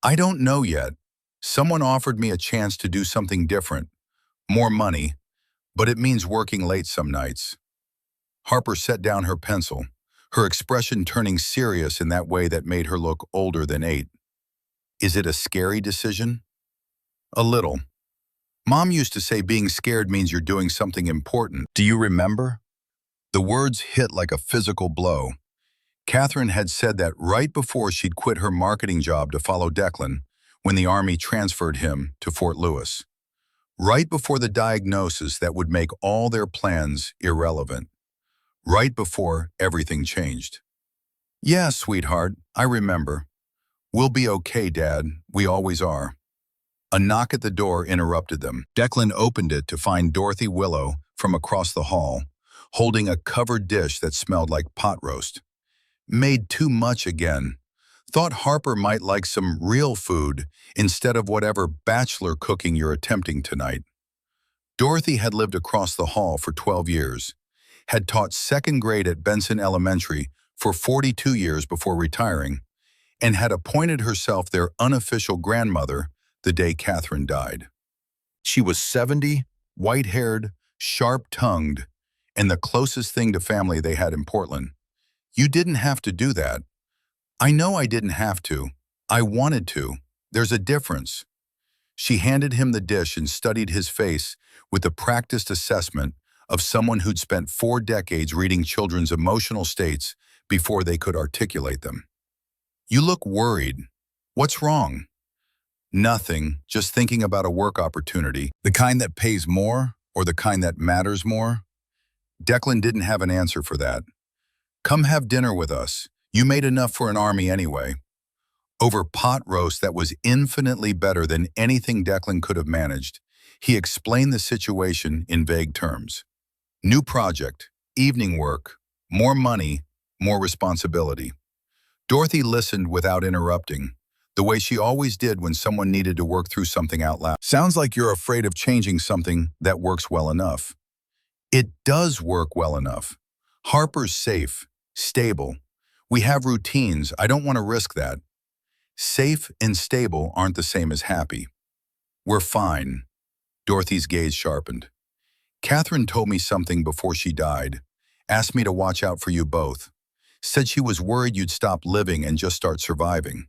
I don't know yet. Someone offered me a chance to do something different, more money, but it means working late some nights. Harper set down her pencil, her expression turning serious in that way that made her look older than 8. Is it a scary decision? A little. Mom used to say being scared means you're doing something important. Do you remember? The words hit like a physical blow. Catherine had said that right before she'd quit her marketing job to follow Declan when the Army transferred him to Fort Lewis. Right before the diagnosis that would make all their plans irrelevant. Right before everything changed. Yeah, sweetheart, I remember. We'll be okay, Dad. We always are. A knock at the door interrupted them. Declan opened it to find Dorothy Willow from across the hall, holding a covered dish that smelled like pot roast. Made too much again. Thought Harper might like some real food instead of whatever bachelor cooking you're attempting tonight. Dorothy had lived across the hall for 12 years, had taught 2nd grade at Benson Elementary for 42 years before retiring, and had appointed herself their unofficial grandmother the day Catherine died. She was 70, white-haired, sharp-tongued, and the closest thing to family they had in Portland. You didn't have to do that. I know I didn't have to. I wanted to. There's a difference. She handed him the dish and studied his face with the practiced assessment of someone who'd spent 4 decades reading children's emotional states before they could articulate them. You look worried. What's wrong? Nothing, just thinking about a work opportunity. The kind that pays more or the kind that matters more? Declan didn't have an answer for that. Come have dinner with us. You made enough for an army anyway. Over pot roast that was infinitely better than anything Declan could have managed, he explained the situation in vague terms. New project, evening work, more money, more responsibility. Dorothy listened without interrupting, the way she always did when someone needed to work through something out loud. Sounds like you're afraid of changing something that works well enough. It does work well enough. Harper's safe, stable. We have routines. I don't want to risk that. Safe and stable aren't the same as happy. We're fine. Dorothy's gaze sharpened. Catherine told me something before she died. Asked me to watch out for you both. Said she was worried you'd stop living and just start surviving.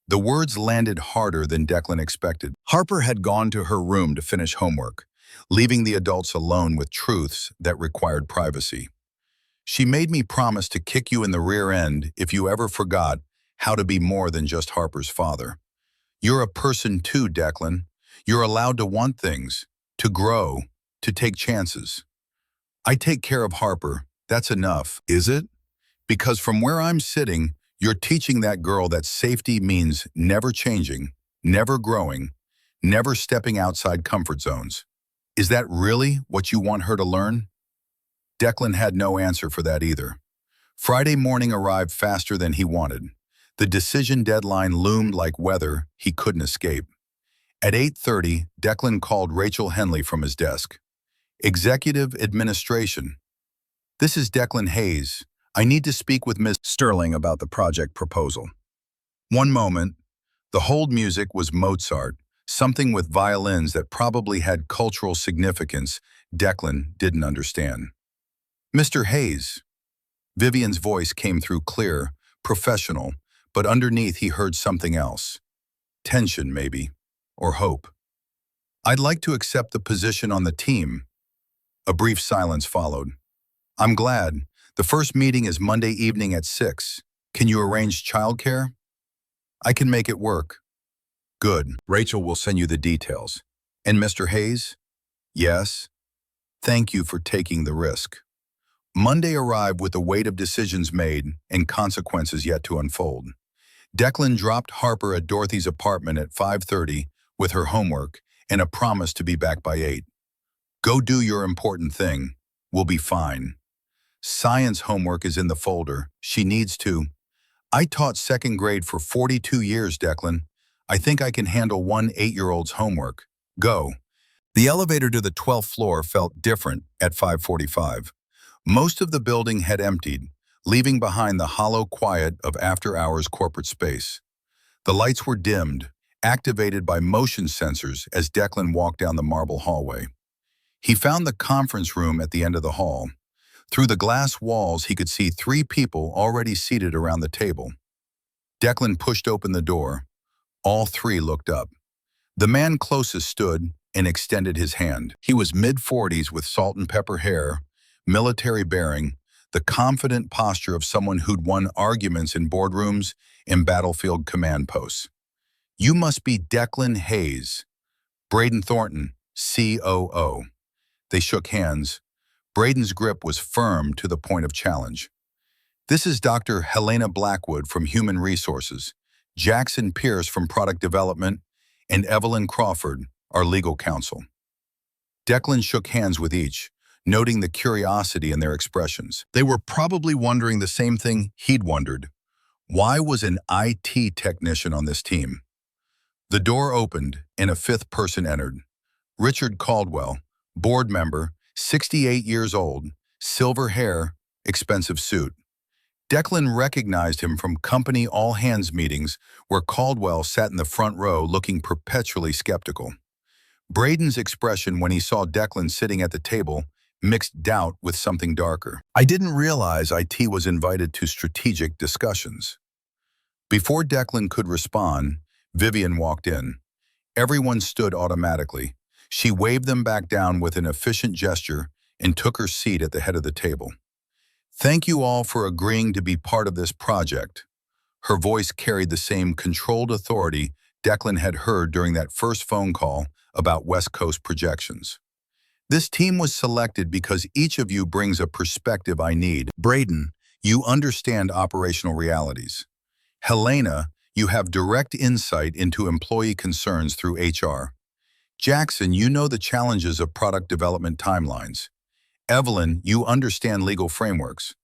The words landed harder than Declan expected. Harper had gone to her room to finish homework, leaving the adults alone with truths that required privacy. She made me promise to kick you in the rear end if you ever forgot how to be more than just Harper's father. You're a person too, Declan. You're allowed to want things, to grow, to take chances. I take care of Harper. That's enough, is it? Because from where I'm sitting, you're teaching that girl that safety means never changing, never growing, never stepping outside comfort zones. Is that really what you want her to learn? Declan had no answer for that either. Friday morning arrived faster than he wanted. The decision deadline loomed like weather he couldn't escape. At 8:30, Declan called Rachel Henley from his desk. Executive Administration. This is Declan Hayes. I need to speak with Ms. Sterling about the project proposal. One moment. The hold music was Mozart, something with violins that probably had cultural significance Declan didn't understand. Mr. Hayes. Vivian's voice came through clear, professional, but underneath he heard something else. Tension, maybe, or hope. I'd like to accept the position on the team. A brief silence followed. I'm glad. The first meeting is Monday evening at 6. Can you arrange childcare? I can make it work. Good. Rachel will send you the details. And Mr. Hayes? Yes. Thank you for taking the risk. Monday arrived with the weight of decisions made and consequences yet to unfold. Declan dropped Harper at Dorothy's apartment at 5:30 with her homework and a promise to be back by 8. Go do your important thing. We'll be fine. Science homework is in the folder. She needs to. I taught second grade for 42 years, Declan. I think I can handle one 8-year-old's homework. Go. The elevator to the 12th floor felt different at 5:45. Most of the building had emptied, leaving behind the hollow quiet of after-hours corporate space. The lights were dimmed, activated by motion sensors as Declan walked down the marble hallway. He found the conference room at the end of the hall. Through the glass walls, he could see 3 people already seated around the table. Declan pushed open the door. All 3 looked up. The man closest stood and extended his hand. He was mid-40s with salt and pepper hair, military bearing, the confident posture of someone who'd won arguments in boardrooms and battlefield command posts. You must be Declan Hayes. Braden Thornton, COO. They shook hands. Braden's grip was firm to the point of challenge. This is Dr. Helena Blackwood from Human Resources, Jackson Pierce from Product Development, and Evelyn Crawford, our legal counsel. Declan shook hands with each, noting the curiosity in their expressions. They were probably wondering the same thing he'd wondered. Why was an IT technician on this team? The door opened and a 5th person entered. Richard Caldwell, board member, 68 years old, silver hair, expensive suit. Declan recognized him from company all-hands meetings where Caldwell sat in the front row looking perpetually skeptical. Braden's expression when he saw Declan sitting at the table mixed doubt with something darker. I didn't realize IT was invited to strategic discussions. Before Declan could respond, Vivian walked in. Everyone stood automatically. She waved them back down with an efficient gesture and took her seat at the head of the table. Thank you all for agreeing to be part of this project. Her voice carried the same controlled authority Declan had heard during that first phone call about West Coast projections. This team was selected because each of you brings a perspective I need. Braden, You understand operational realities. Helena, you have direct insight into employee concerns through HR. Jackson, you know the challenges of product development timelines. Evelyn, you understand legal frameworks.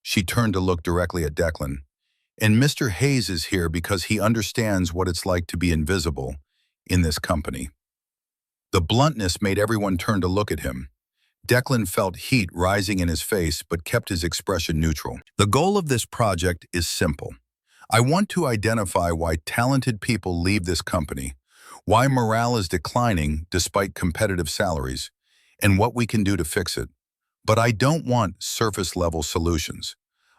She turned to look directly at Declan. And Mr. Hayes is here because he understands what it's like to be invisible in this company. The bluntness made everyone turn to look at him. Declan felt heat rising in his face but kept his expression neutral. The goal of this project is simple. I want to identify why talented people leave this company, why morale is declining despite competitive salaries, and what we can do to fix it. But I don't want surface-level solutions.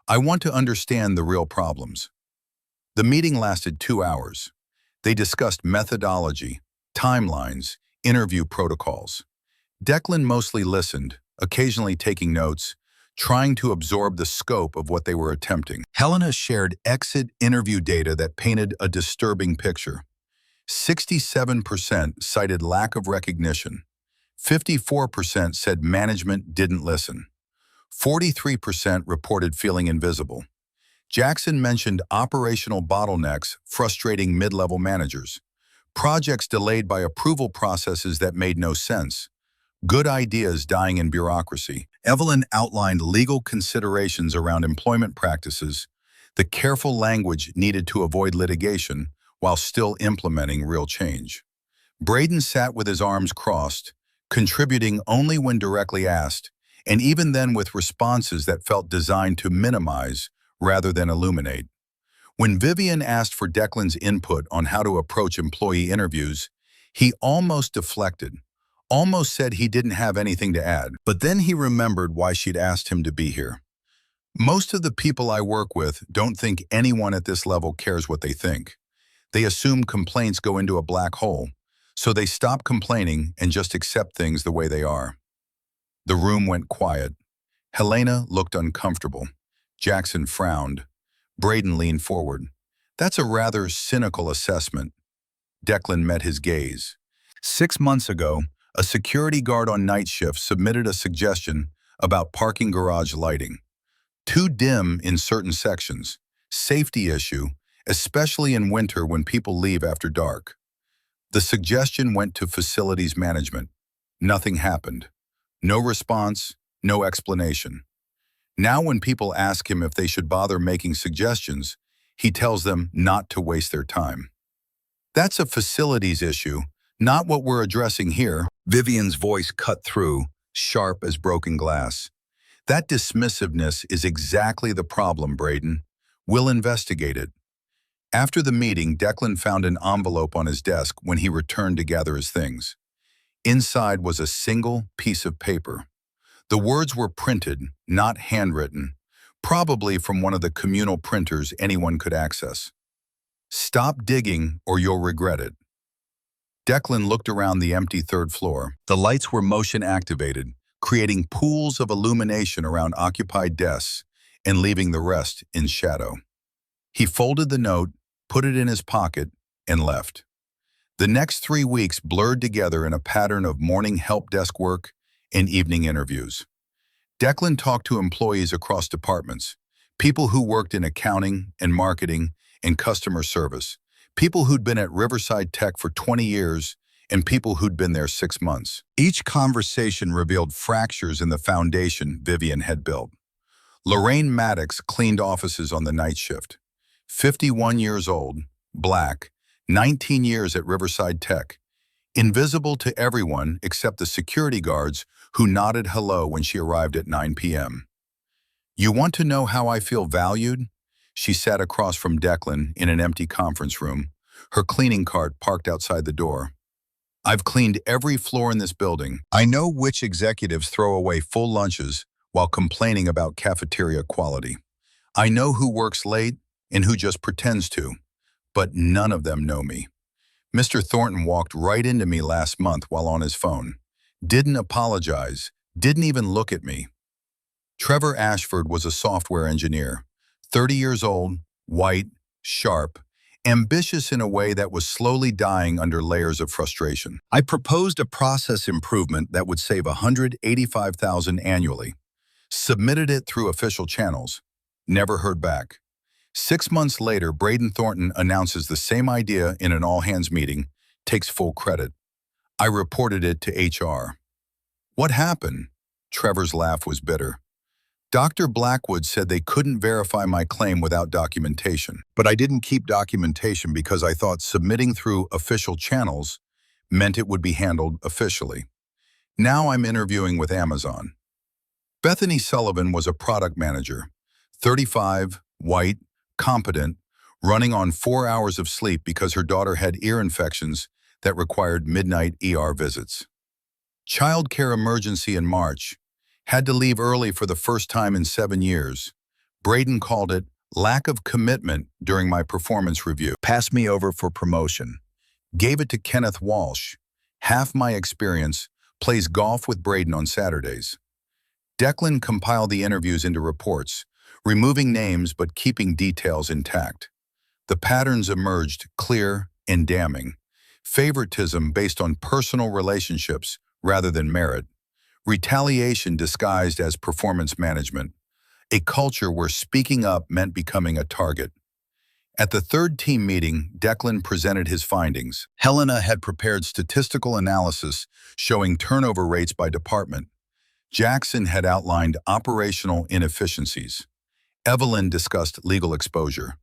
I want to understand the real problems. The meeting lasted 2 hours. They discussed methodology, timelines, interview protocols. Declan mostly listened, occasionally taking notes, trying to absorb the scope of what they were attempting. Helena shared exit interview data that painted a disturbing picture. 67% cited lack of recognition. 54% said management didn't listen. 43% reported feeling invisible. Jackson mentioned operational bottlenecks frustrating mid-level managers, projects delayed by approval processes that made no sense, good ideas dying in bureaucracy. Evelyn outlined legal considerations around employment practices, the careful language needed to avoid litigation while still implementing real change. Braden sat with his arms crossed, contributing only when directly asked, and even then with responses that felt designed to minimize rather than illuminate. When Vivian asked for Declan's input on how to approach employee interviews, he almost deflected, almost said he didn't have anything to add. But then he remembered why she'd asked him to be here. Most of the people I work with don't think anyone at this level cares what they think. They assume complaints go into a black hole, so they stop complaining and just accept things the way they are. The room went quiet. Helena looked uncomfortable. Jackson frowned. Braden leaned forward. That's a rather cynical assessment. Declan met his gaze. 6 months ago, a security guard on night shift submitted a suggestion about parking garage lighting. Too dim in certain sections. Safety issue, especially in winter when people leave after dark. The suggestion went to facilities management. Nothing happened. No response, no explanation. Now when people ask him if they should bother making suggestions, he tells them not to waste their time. That's a facilities issue, not what we're addressing here. Vivian's voice cut through, sharp as broken glass. That dismissiveness is exactly the problem, Braden. We'll investigate it. After the meeting, Declan found an envelope on his desk when he returned to gather his things. Inside was a single piece of paper. The words were printed, not handwritten, probably from one of the communal printers anyone could access. Stop digging or you'll regret it. Declan looked around the empty third floor. The lights were motion activated, creating pools of illumination around occupied desks and leaving the rest in shadow. He folded the note, put it in his pocket, and left. The next 3 weeks blurred together in a pattern of morning help desk work and evening interviews. Declan talked to employees across departments, people who worked in accounting and marketing and customer service, people who'd been at Riverside Tech for 20 years, and people who'd been there 6 months. Each conversation revealed fractures in the foundation Vivian had built. Lorraine Maddox cleaned offices on the night shift. 51 years old, black, 19 years at Riverside Tech, invisible to everyone except the security guards who nodded hello when she arrived at 9 p.m. You want to know how I feel valued? She sat across from Declan in an empty conference room, her cleaning cart parked outside the door. I've cleaned every floor in this building. I know which executives throw away full lunches while complaining about cafeteria quality. I know who works late and who just pretends to, but none of them know me. Mr. Thornton walked right into me last month while on his phone. Didn't apologize, didn't even look at me. Trevor Ashford was a software engineer, 30 years old, white, sharp, ambitious in a way that was slowly dying under layers of frustration. I proposed a process improvement that would save $185,000 annually, submitted it through official channels. Never heard back. 6 months later, Braden Thornton announces the same idea in an all-hands meeting, takes full credit. I reported it to HR. What happened? Trevor's laugh was bitter. Dr. Blackwood said they couldn't verify my claim without documentation. But I didn't keep documentation because I thought submitting through official channels meant it would be handled officially. Now I'm interviewing with Amazon. Bethany Sullivan was a product manager, 35, white, competent, running on 4 hours of sleep because her daughter had ear infections that required midnight ER visits. Childcare emergency in March. Had to leave early for the first time in 7 years. Braden called it lack of commitment during my performance review. Passed me over for promotion. Gave it to Kenneth Walsh. Half my experience, plays golf with Braden on Saturdays. Declan compiled the interviews into reports, removing names but keeping details intact. The patterns emerged clear and damning. Favoritism based on personal relationships rather than merit. Retaliation disguised as performance management. A culture where speaking up meant becoming a target. At the third team meeting, Declan presented his findings. Helena had prepared statistical analysis showing turnover rates by department. Jackson had outlined operational inefficiencies. Evelyn discussed legal exposure.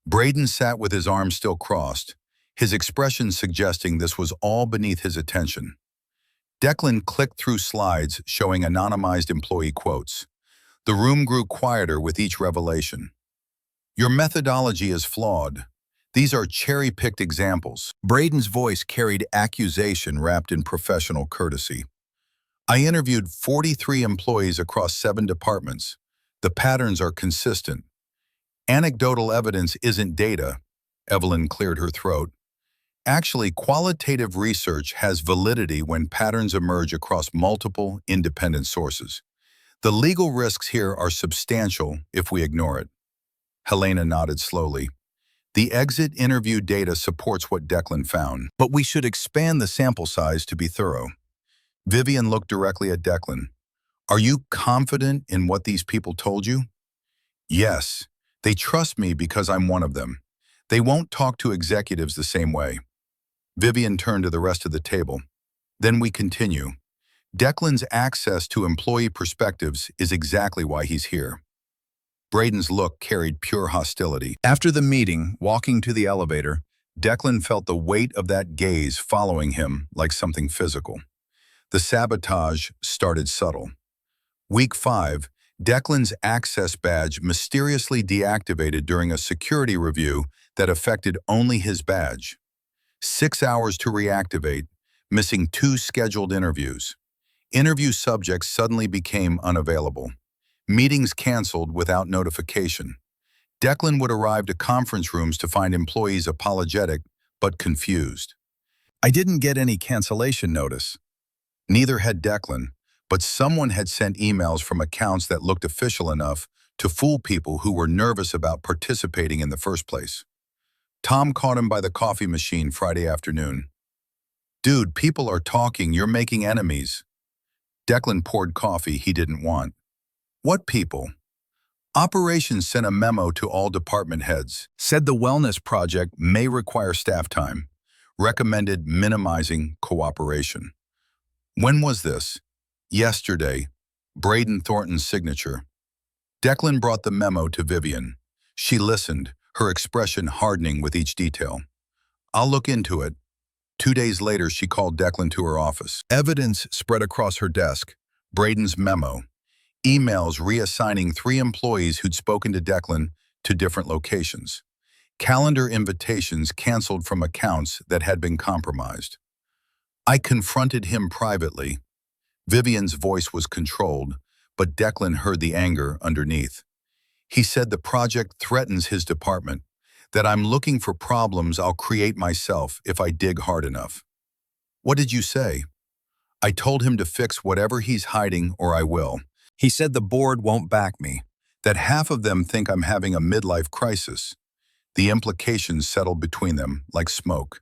Braden sat with his arms still crossed, his expression suggesting this was all beneath his attention. Declan clicked through slides showing anonymized employee quotes. The room grew quieter with each revelation. Your methodology is flawed. These are cherry-picked examples. Braden's voice carried accusation wrapped in professional courtesy. I interviewed 43 employees across 7 departments. The patterns are consistent. Anecdotal evidence isn't data. Evelyn cleared her throat. Actually, qualitative research has validity when patterns emerge across multiple independent sources. The legal risks here are substantial if we ignore it. Helena nodded slowly. The exit interview data supports what Declan found, but we should expand the sample size to be thorough. Vivian looked directly at Declan. Are you confident in what these people told you? Yes. They trust me because I'm one of them. They won't talk to executives the same way. Vivian turned to the rest of the table. Then we continue. Declan's access to employee perspectives is exactly why he's here. Braden's look carried pure hostility. After the meeting, walking to the elevator, Declan felt the weight of that gaze following him like something physical. The sabotage started subtle. Week 5, Declan's access badge mysteriously deactivated during a security review that affected only his badge. 6 hours to reactivate, missing 2 scheduled interviews. Interview subjects suddenly became unavailable. Meetings canceled without notification. Declan would arrive to conference rooms to find employees apologetic but confused. I didn't get any cancellation notice. Neither had Declan, but someone had sent emails from accounts that looked official enough to fool people who were nervous about participating in the first place. Tom caught him by the coffee machine Friday afternoon. Dude, people are talking, you're making enemies. Declan poured coffee he didn't want. What people? Operations sent a memo to all department heads, said the wellness project may require staff time, recommended minimizing cooperation. When was this? Yesterday. Braden Thornton's signature. Declan brought the memo to Vivian. She listened, her expression hardening with each detail. I'll look into it. 2 days later, she called Declan to her office. Evidence spread across her desk. Braden's memo. Emails reassigning 3 employees who'd spoken to Declan to different locations. Calendar invitations canceled from accounts that had been compromised. I confronted him privately. Vivian's voice was controlled, but Declan heard the anger underneath. He said the project threatens his department, that I'm looking for problems I'll create myself if I dig hard enough. What did you say? I told him to fix whatever he's hiding or I will. He said the board won't back me, that half of them think I'm having a midlife crisis. The implications settled between them like smoke.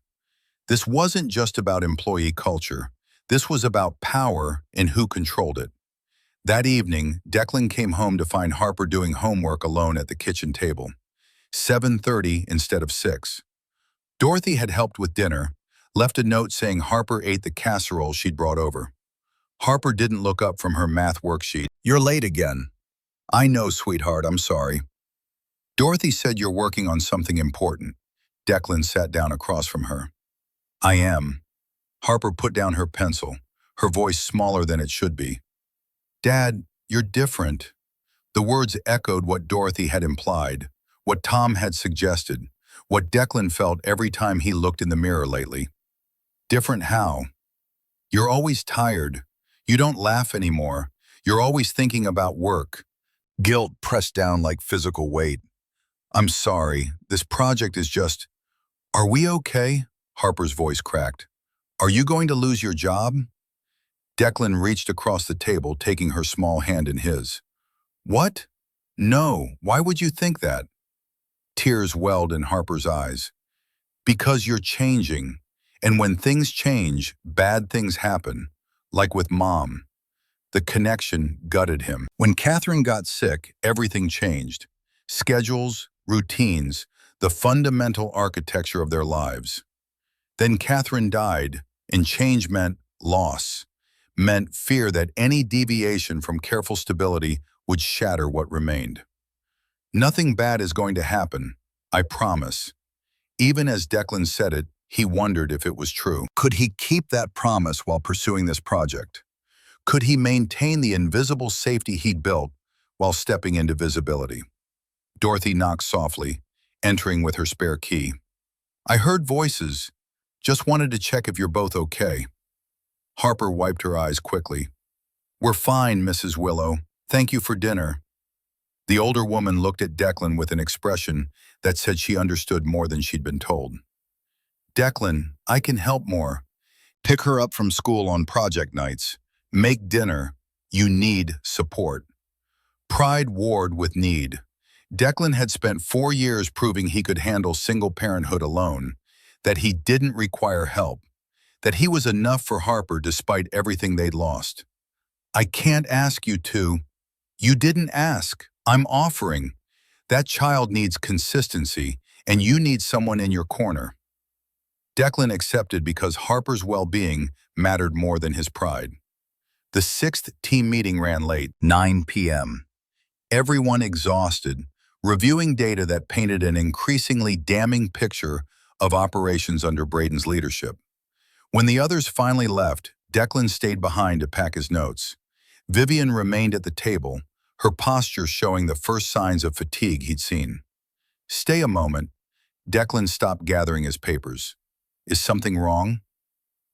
This wasn't just about employee culture. This was about power and who controlled it. That evening, Declan came home to find Harper doing homework alone at the kitchen table. 7:30 instead of 6. Dorothy had helped with dinner, left a note saying Harper ate the casserole she'd brought over. Harper didn't look up from her math worksheet. "You're late again." "I know, sweetheart, I'm sorry." "Dorothy said you're working on something important." Declan sat down across from her. "I am." Harper put down her pencil, her voice smaller than it should be. "Dad, you're different." The words echoed what Dorothy had implied, what Tom had suggested, what Declan felt every time he looked in the mirror lately. "Different how?" "You're always tired. You don't laugh anymore. You're always thinking about work." Guilt pressed down like physical weight. "I'm sorry. This project is just—" "Are we okay?" Harper's voice cracked. "Are you going to lose your job?" Declan reached across the table, taking her small hand in his. "What? No, why would you think that?" Tears welled in Harper's eyes. "Because you're changing. And when things change, bad things happen. Like with Mom." The connection gutted him. When Catherine got sick, everything changed. Schedules, routines, the fundamental architecture of their lives. Then Catherine died, and change meant loss. Meant fear that any deviation from careful stability would shatter what remained. "Nothing bad is going to happen, I promise." Even as Declan said it, he wondered if it was true. Could he keep that promise while pursuing this project? Could he maintain the invisible safety he'd built while stepping into visibility? Dorothy knocked softly, entering with her spare key. "I heard voices. Just wanted to check if you're both okay." Harper wiped her eyes quickly. "We're fine, Mrs. Willow. Thank you for dinner." The older woman looked at Declan with an expression that said she understood more than she'd been told. "Declan, I can help more. Pick her up from school on project nights. Make dinner. You need support." Pride warred with need. Declan had spent 4 years proving he could handle single parenthood alone, that he didn't require help, that he was enough for Harper despite everything they'd lost. "I can't ask you to." "You didn't ask. I'm offering. That child needs consistency, and you need someone in your corner." Declan accepted because Harper's well-being mattered more than his pride. The 6th team meeting ran late, 9 p.m. Everyone exhausted, reviewing data that painted an increasingly damning picture of operations under Braden's leadership. When the others finally left, Declan stayed behind to pack his notes. Vivian remained at the table, her posture showing the first signs of fatigue he'd seen. "Stay a moment." Declan stopped gathering his papers. "Is something wrong?"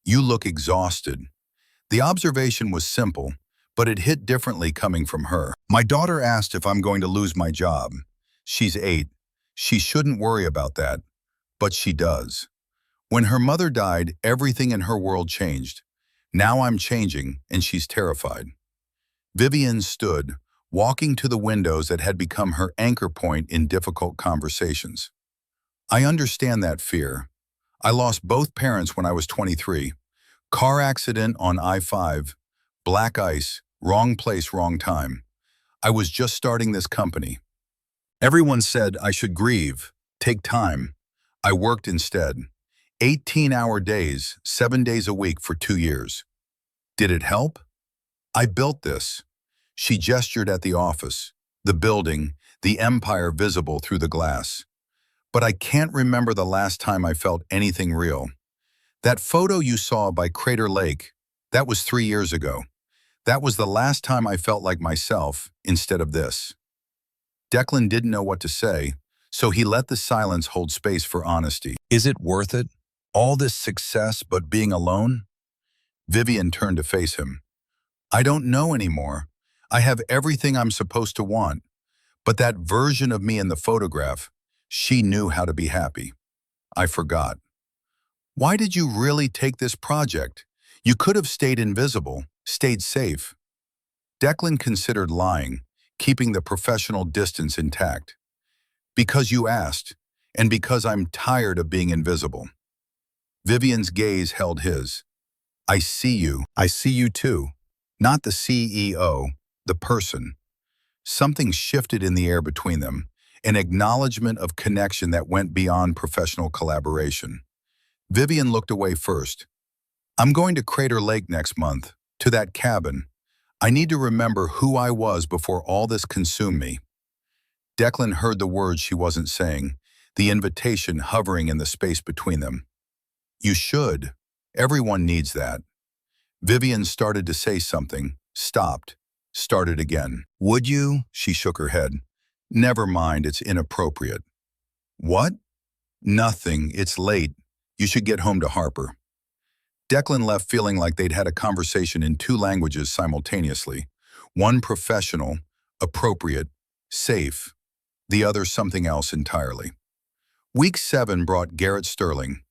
"You look exhausted." The observation was simple, but it hit differently coming from her. "My daughter asked if I'm going to lose my job. She's 8. She shouldn't worry about that, but she does. When her mother died, everything in her world changed. Now I'm changing, and she's terrified." Vivian stood, walking to the windows that had become her anchor point in difficult conversations. "I understand that fear. I lost both parents when I was 23. Car accident on I-5, black ice, wrong place, wrong time. I was just starting this company. Everyone said I should grieve, take time. I worked instead. 18-hour days, 7 days a week for 2 years. Did it help? I built this." She gestured at the office, the building, the empire visible through the glass. "But I can't remember the last time I felt anything real. That photo you saw by Crater Lake, that was 3 years ago. That was the last time I felt like myself instead of this." Declan didn't know what to say, so he let the silence hold space for honesty. "Is it worth it? All this success but being alone?" Vivian turned to face him. "I don't know anymore. I have everything I'm supposed to want. But that version of me in the photograph, she knew how to be happy. I forgot." "Why did you really take this project? You could have stayed invisible, stayed safe." Declan considered lying, keeping the professional distance intact. "Because you asked, and because I'm tired of being invisible." Vivian's gaze held his. I see you too. Not the CEO, the person. Something shifted in the air between them, an acknowledgement of connection that went beyond professional collaboration. Vivian looked away first. I'm going to Crater Lake next month, to that cabin. I need to remember who I was before all this consumed me. Declan heard the words she wasn't saying, the invitation hovering in the space between them. You should. Everyone needs that. Vivian started to say something, stopped, started again. Would you? She shook her head. Never mind, it's inappropriate. What? Nothing, it's late. You should get home to Harper. Declan left feeling like they'd had a conversation in two languages simultaneously. One professional, appropriate, safe. The other something else entirely. Week 7 brought Garrett Sterling.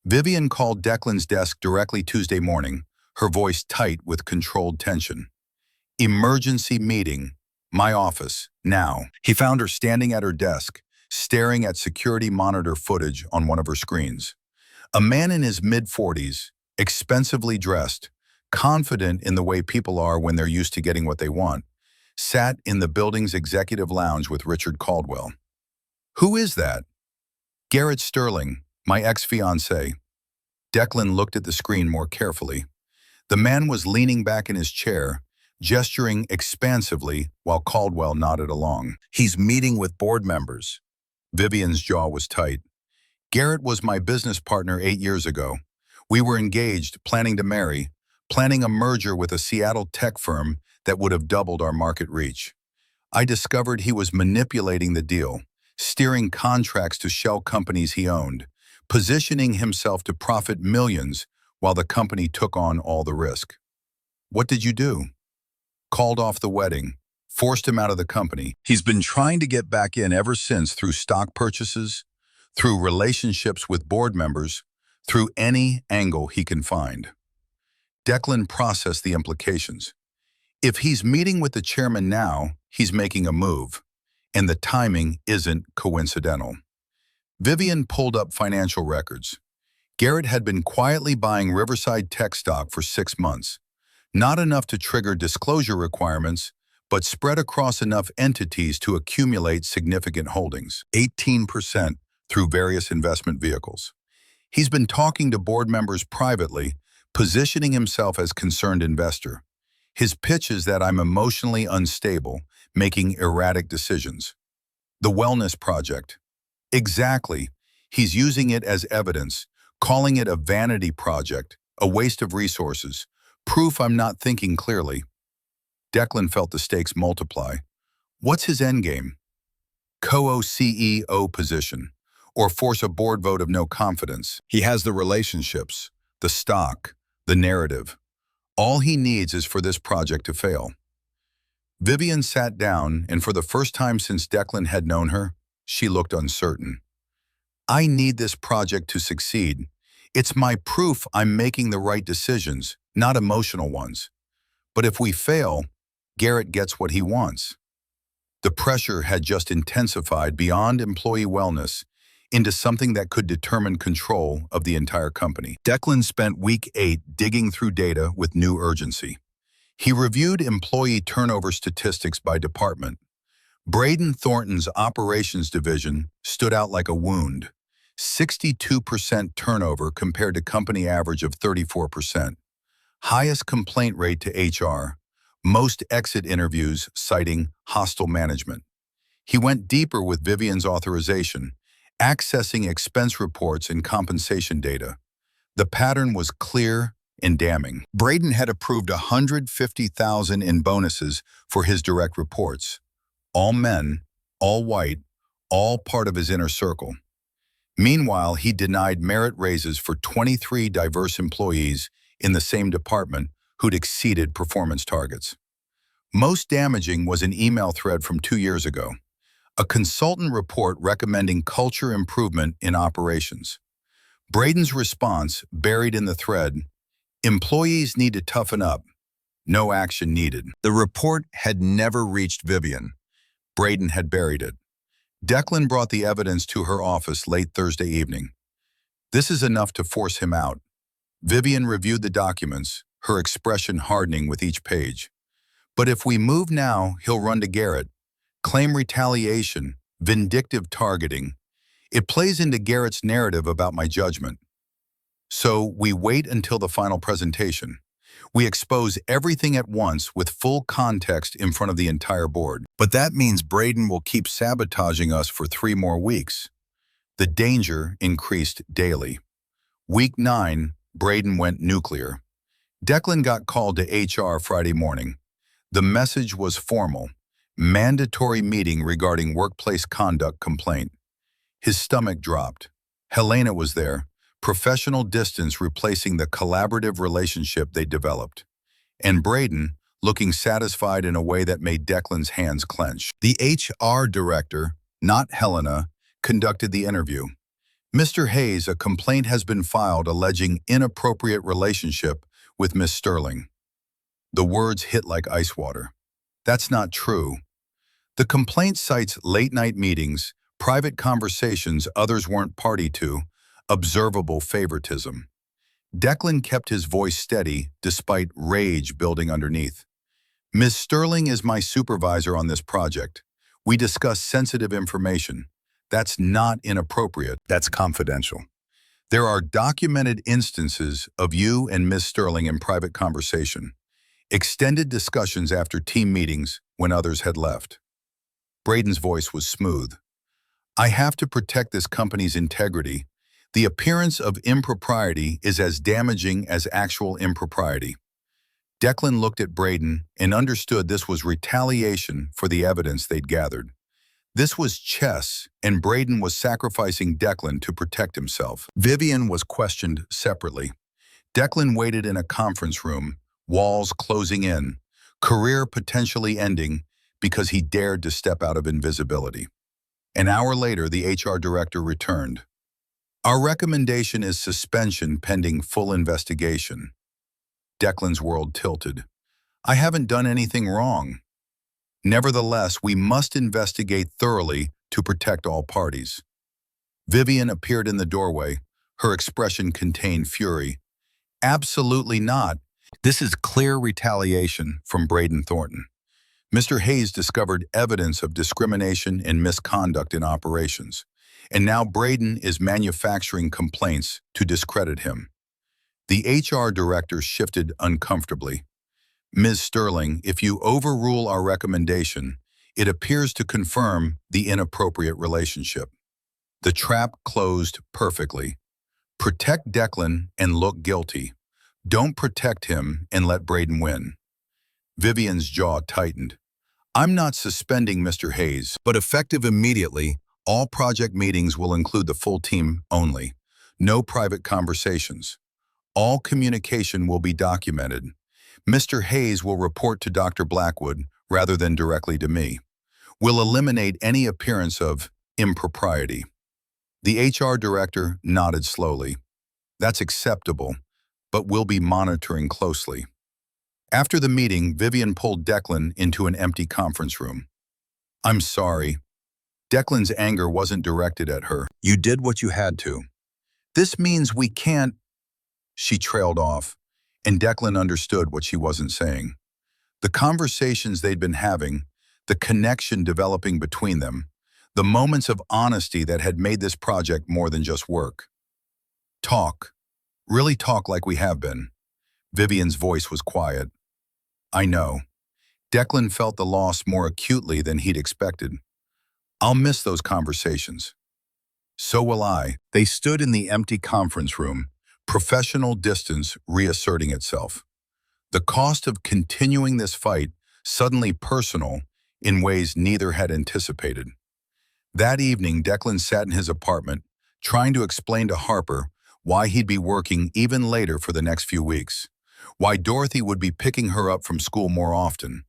Vivian called Declan's desk directly Tuesday morning, her voice tight with controlled tension. Emergency meeting. My office, now. He found her standing at her desk, staring at security monitor footage on one of her screens. A man in his mid-40s, expensively dressed, confident in the way people are when they're used to getting what they want, sat in the building's executive lounge with Richard Caldwell. Who is that? Garrett Sterling, my ex-fiancé. Declan looked at the screen more carefully. The man was leaning back in his chair, gesturing expansively while Caldwell nodded along. He's meeting with board members. Vivian's jaw was tight. Garrett was my business partner 8 years ago. We were engaged, planning to marry, planning a merger with a Seattle tech firm that would have doubled our market reach. I discovered he was manipulating the deal, steering contracts to shell companies he owned, positioning himself to profit millions while the company took on all the risk. What did you do? Called off the wedding, forced him out of the company. He's been trying to get back in ever since through stock purchases, through relationships with board members, through any angle he can find. Declan processed the implications. If he's meeting with the chairman now, he's making a move, and the timing isn't coincidental. Vivian pulled up financial records. Garrett had been quietly buying Riverside tech stock for 6 months. Not enough to trigger disclosure requirements, but spread across enough entities to accumulate significant holdings, 18% through various investment vehicles. He's been talking to board members privately, positioning himself as concerned investor. His pitch is that I'm emotionally unstable, making erratic decisions. The Wellness Project. Exactly. He's using it as evidence, calling it a vanity project, a waste of resources, proof I'm not thinking clearly. Declan felt the stakes multiply. What's his endgame? Co-CEO position, or force a board vote of no confidence. He has the relationships, the stock, the narrative. All he needs is for this project to fail. Vivian sat down, and for the first time since Declan had known her, she looked uncertain. I need this project to succeed. It's my proof I'm making the right decisions, not emotional ones. But if we fail, Garrett gets what he wants. The pressure had just intensified beyond employee wellness into something that could determine control of the entire company. Declan spent week 8 digging through data with new urgency. He reviewed employee turnover statistics by department. Braden Thornton's operations division stood out like a wound. 62% turnover compared to company average of 34%. Highest complaint rate to HR. Most exit interviews citing hostile management. He went deeper with Vivian's authorization, accessing expense reports and compensation data. The pattern was clear and damning. Braden had approved $150,000 in bonuses for his direct reports. All men, all white, all part of his inner circle. Meanwhile, he denied merit raises for 23 diverse employees in the same department who'd exceeded performance targets. Most damaging was an email thread from 2 years ago, a consultant report recommending culture improvement in operations. Braden's response, buried in the thread, employees need to toughen up. No action needed. The report had never reached Vivian. Braden had buried it. Declan brought the evidence to her office late Thursday evening. This is enough to force him out. Vivian reviewed the documents, her expression hardening with each page. But if we move now, he'll run to Garrett, claim retaliation, vindictive targeting. It plays into Garrett's narrative about my judgment. So we wait until the final presentation. We expose everything at once with full context in front of the entire board. But that means Braden will keep sabotaging us for 3 more weeks. The danger increased daily. Week 9, Braden went nuclear. Declan got called to HR Friday morning. The message was formal: mandatory meeting regarding workplace conduct complaint. His stomach dropped. Helena was there, professional distance replacing the collaborative relationship they developed. And Braden, looking satisfied in a way that made Declan's hands clench. The HR director, not Helena, conducted the interview. Mr. Hayes, a complaint has been filed alleging inappropriate relationship with Miss Sterling. The words hit like ice water. That's not true. The complaint cites late-night meetings, private conversations others weren't party to, observable favoritism. Declan kept his voice steady despite rage building underneath. Ms. Sterling is my supervisor on this project. We discuss sensitive information. That's not inappropriate. That's confidential. There are documented instances of you and Ms. Sterling in private conversation. Extended discussions after team meetings when others had left. Braden's voice was smooth. I have to protect this company's integrity. The appearance of impropriety is as damaging as actual impropriety. Declan looked at Braden and understood this was retaliation for the evidence they'd gathered. This was chess, and Braden was sacrificing Declan to protect himself. Vivian was questioned separately. Declan waited in a conference room, walls closing in, career potentially ending because he dared to step out of invisibility. An hour later, the HR director returned. Our recommendation is suspension pending full investigation. Declan's world tilted. I haven't done anything wrong. Nevertheless, we must investigate thoroughly to protect all parties. Vivian appeared in the doorway. Her expression contained fury. Absolutely not. This is clear retaliation from Braden Thornton. Mr. Hayes discovered evidence of discrimination and misconduct in operations, and now Braden is manufacturing complaints to discredit him. The HR director shifted uncomfortably. Ms. Sterling, if you overrule our recommendation, it appears to confirm the inappropriate relationship. The trap closed perfectly. Protect Declan and look guilty. Don't protect him and let Braden win. Vivian's jaw tightened. I'm not suspending Mr. Hayes, but effective immediately, all project meetings will include the full team only. No private conversations. All communication will be documented. Mr. Hayes will report to Dr. Blackwood rather than directly to me. We'll eliminate any appearance of impropriety. The HR director nodded slowly. That's acceptable, but we'll be monitoring closely. After the meeting, Vivian pulled Declan into an empty conference room. I'm sorry. Declan's anger wasn't directed at her. You did what you had to. This means we can't. She trailed off, and Declan understood what she wasn't saying. The conversations they'd been having, the connection developing between them, the moments of honesty that had made this project more than just work. Talk. Really talk like we have been. Vivian's voice was quiet. I know. Declan felt the loss more acutely than he'd expected. I'll miss those conversations. So will I. They stood in the empty conference room, professional distance reasserting itself. The cost of continuing this fight suddenly personal in ways neither had anticipated. That evening, Declan sat in his apartment, trying to explain to Harper why he'd be working even later for the next few weeks, why Dorothy would be picking her up from school more often,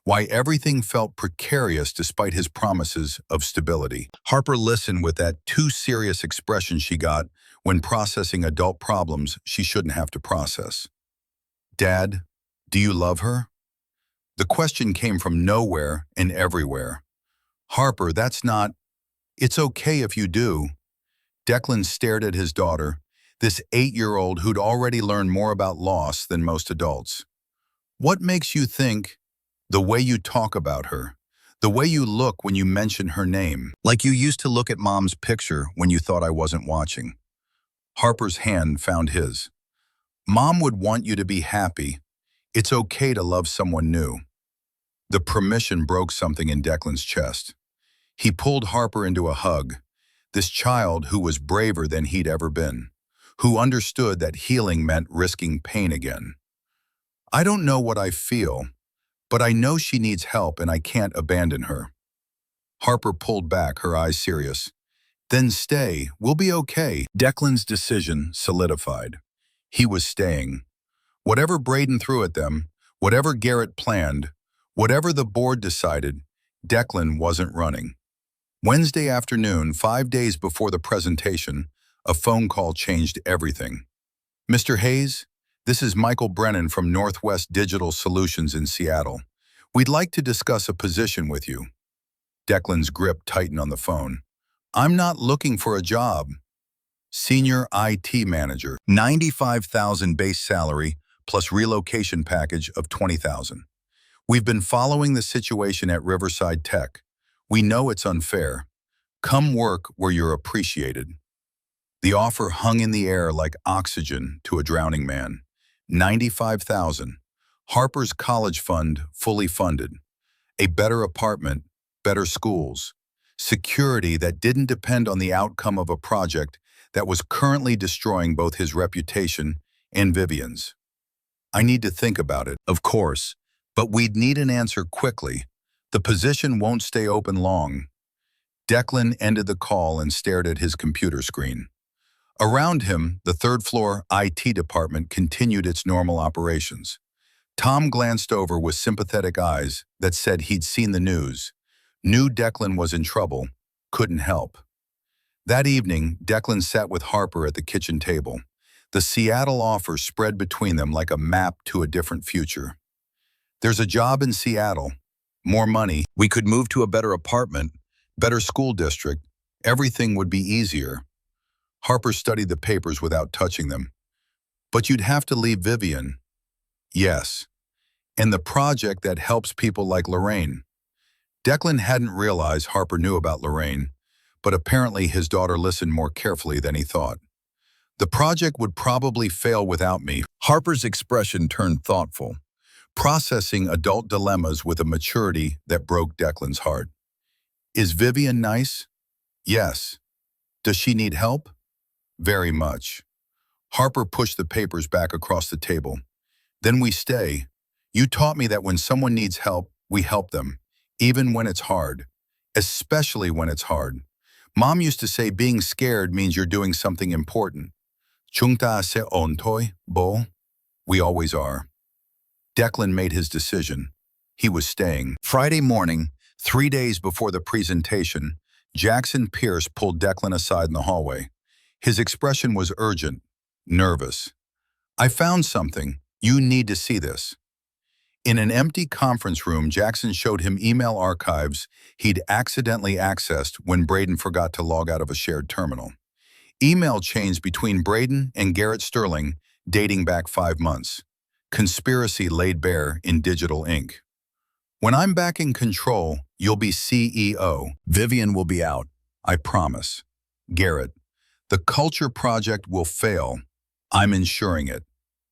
why everything felt precarious despite his promises of stability. Harper listened with that too serious expression she got when processing adult problems she shouldn't have to process. Dad, do you love her? The question came from nowhere and everywhere. Harper, that's not. It's okay if you do. Declan stared at his daughter, this 8-year-old who'd already learned more about loss than most adults. What makes you think? The way you talk about her. The way you look when you mention her name. Like you used to look at Mom's picture when you thought I wasn't watching. Harper's hand found his. Mom would want you to be happy. It's okay to love someone new. The permission broke something in Declan's chest. He pulled Harper into a hug. This child who was braver than he'd ever been. Who understood that healing meant risking pain again. I don't know what I feel, but I know she needs help and I can't abandon her. Harper pulled back, her eyes serious. Then stay, we'll be okay. Declan's decision solidified. He was staying. Whatever Braden threw at them, whatever Garrett planned, whatever the board decided, Declan wasn't running. Wednesday afternoon, 5 days before the presentation, a phone call changed everything. Mr. Hayes, this is Michael Brennan from Northwest Digital Solutions in Seattle. We'd like to discuss a position with you. Declan's grip tightened on the phone. I'm not looking for a job. Senior IT manager, $95,000 base salary plus relocation package of $20,000. We've been following the situation at Riverside Tech. We know it's unfair. Come work where you're appreciated. The offer hung in the air like oxygen to a drowning man. $95,000. Harper's college fund fully funded. A better apartment, better schools. Security that didn't depend on the outcome of a project that was currently destroying both his reputation and Vivian's. I need to think about it, of course, but we'd need an answer quickly. The position won't stay open long. Declan ended the call and stared at his computer screen. Around him, the third-floor IT department continued its normal operations. Tom glanced over with sympathetic eyes that said he'd seen the news, knew Declan was in trouble, couldn't help. That evening, Declan sat with Harper at the kitchen table. The Seattle offer spread between them like a map to a different future. There's a job in Seattle, more money, we could move to a better apartment, better school district, everything would be easier. Harper studied the papers without touching them. But you'd have to leave Vivian. Yes. And the project that helps people like Lorraine. Declan hadn't realized Harper knew about Lorraine, but apparently his daughter listened more carefully than he thought. The project would probably fail without me. Harper's expression turned thoughtful, processing adult dilemmas with a maturity that broke Declan's heart. Is Vivian nice? Yes. Does she need help? Very much. Harper pushed the papers back across the table. Then we stay. You taught me that when someone needs help, we help them, even when it's hard, especially when it's hard. Mom used to say being scared means you're doing something important. Chungta se ontoy, bo? We always are. Declan made his decision. He was staying. Friday morning, 3 days before the presentation, Jackson Pierce pulled Declan aside in the hallway. His expression was urgent, nervous. I found something. You need to see this. In an empty conference room, Jackson showed him email archives he'd accidentally accessed when Braden forgot to log out of a shared terminal. Email chains between Braden and Garrett Sterling dating back 5 months. Conspiracy laid bare in digital ink. When I'm back in control, you'll be CEO. Vivian will be out. I promise. Garrett. The culture project will fail. I'm ensuring it.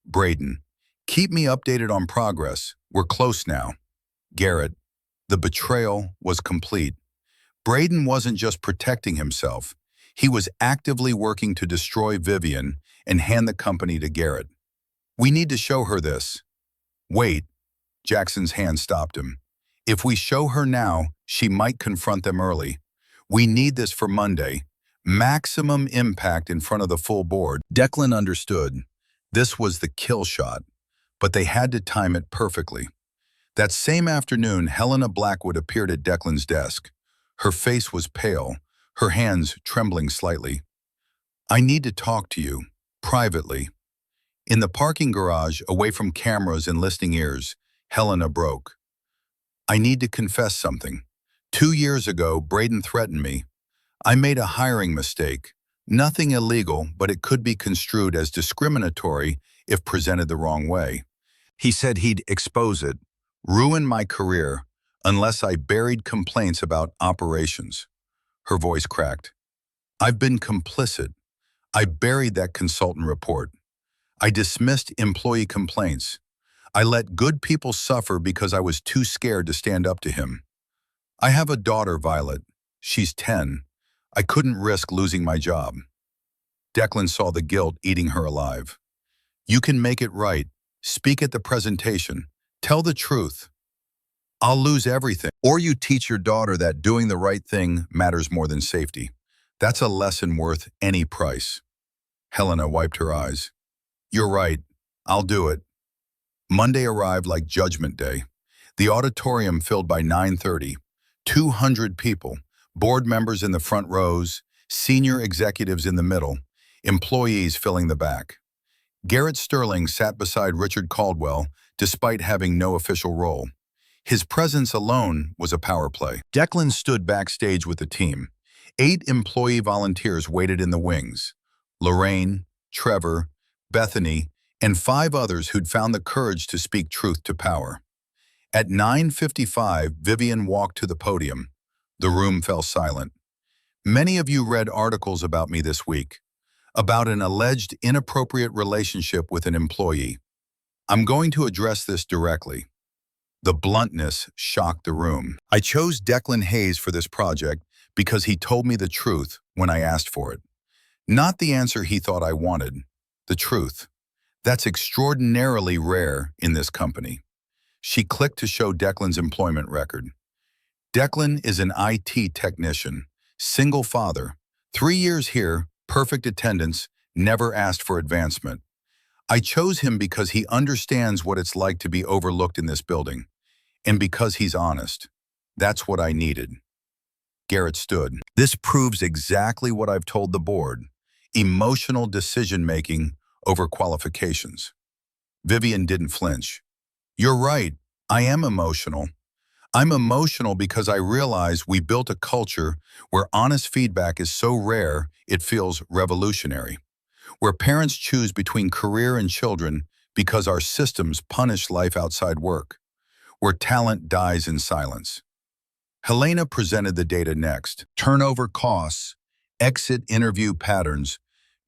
Braden. Keep me updated on progress. We're close now. Garrett. The betrayal was complete. Braden wasn't just protecting himself. He was actively working to destroy Vivian and hand the company to Garrett. We need to show her this. Wait. Jackson's hand stopped him. If we show her now, she might confront them early. We need this for Monday. Maximum impact in front of the full board. Declan understood. This was the kill shot, but they had to time it perfectly. That same afternoon, Helena Blackwood appeared at Declan's desk. Her face was pale, her hands trembling slightly. I need to talk to you, privately. In the parking garage, away from cameras and listening ears, Helena broke. I need to confess something. 2 years ago, Braden threatened me. I made a hiring mistake. Nothing illegal, but it could be construed as discriminatory if presented the wrong way. He said he'd expose it. ruin my career unless I buried complaints about operations. Her voice cracked. I've been complicit. I buried that consultant report. I dismissed employee complaints. I let good people suffer because I was too scared to stand up to him. I have a daughter, Violet. She's 10. I couldn't risk losing my job. Declan saw the guilt eating her alive. You can make it right. Speak at the presentation. Tell the truth. I'll lose everything. Or you teach your daughter that doing the right thing matters more than safety. That's a lesson worth any price. Helena wiped her eyes. You're right. I'll do it. Monday arrived like Judgment Day. The auditorium filled by 9:30. 200 people, board members in the front rows, senior executives in the middle, employees filling the back. Garrett Sterling sat beside Richard Caldwell despite having no official role. His presence alone was a power play. Declan stood backstage with the team. 8 employee volunteers waited in the wings. Lorraine, Trevor, Bethany, and 5 others who'd found the courage to speak truth to power. At 9:55, Vivian walked to the podium. The room fell silent. Many of you read articles about me this week, about an alleged inappropriate relationship with an employee. I'm going to address this directly. The bluntness shocked the room. I chose Declan Hayes for this project because he told me the truth when I asked for it. Not the answer he thought I wanted, the truth. That's extraordinarily rare in this company. She clicked to show Declan's employment record. Declan is an IT technician, single father, 3 years here, perfect attendance, never asked for advancement. I chose him because he understands what it's like to be overlooked in this building, and because he's honest. That's what I needed. Garrett stood. This proves exactly what I've told the board. Emotional decision-making over qualifications. Vivian didn't flinch. You're right, I am emotional. I'm emotional because I realize we built a culture where honest feedback is so rare it feels revolutionary, where parents choose between career and children because our systems punish life outside work, where talent dies in silence. Helena presented the data next. Turnover costs, exit interview patterns,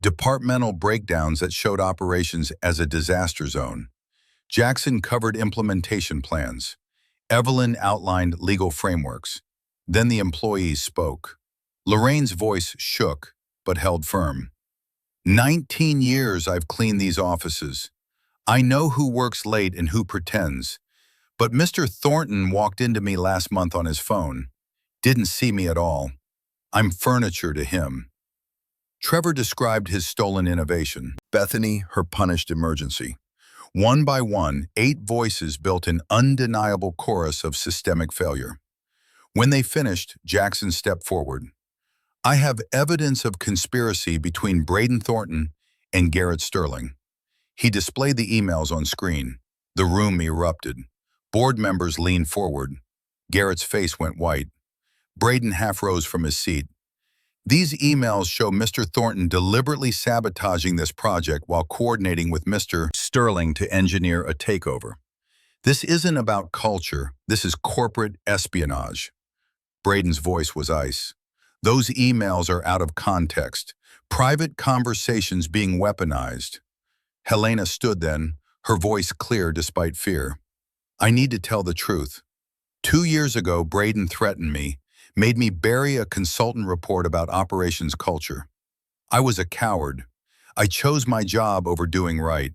departmental breakdowns that showed operations as a disaster zone. Jackson covered implementation plans. Evelyn outlined legal frameworks. Then the employees spoke. Lorraine's voice shook, but held firm. 19 years I've cleaned these offices. I know who works late and who pretends. But Mr. Thornton walked into me last month on his phone. Didn't see me at all. I'm furniture to him. Trevor described his stolen innovation. Bethany, her punished emergency. One by one, 8 voices built an undeniable chorus of systemic failure. When they finished, Jackson stepped forward. I have evidence of conspiracy between Braden Thornton and Garrett Sterling. He displayed the emails on screen. The room erupted. Board members leaned forward. Garrett's face went white. Braden half rose from his seat. These emails show Mr. Thornton deliberately sabotaging this project while coordinating with Mr. Sterling to engineer a takeover. This isn't about culture. This is corporate espionage. Braden's voice was ice. Those emails are out of context. Private conversations being weaponized. Helena stood then, her voice clear despite fear. I need to tell the truth. 2 years ago, Braden threatened me, made me bury a consultant report about operations culture. I was a coward. I chose my job over doing right.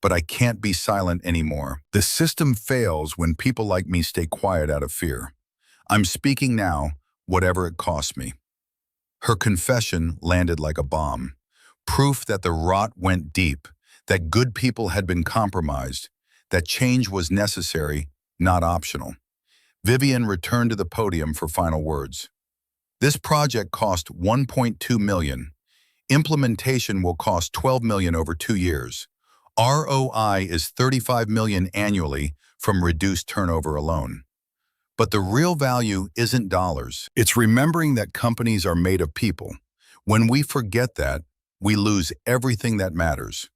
But I can't be silent anymore. The system fails when people like me stay quiet out of fear. I'm speaking now, whatever it costs me. Her confession landed like a bomb. Proof that the rot went deep, that good people had been compromised, that change was necessary, not optional. Vivian returned to the podium for final words. This project cost $1.2 million. Implementation will cost $12 million over 2 years. ROI is $35 million annually from reduced turnover alone. But the real value isn't dollars. It's remembering that companies are made of people. When we forget that, we lose everything that matters.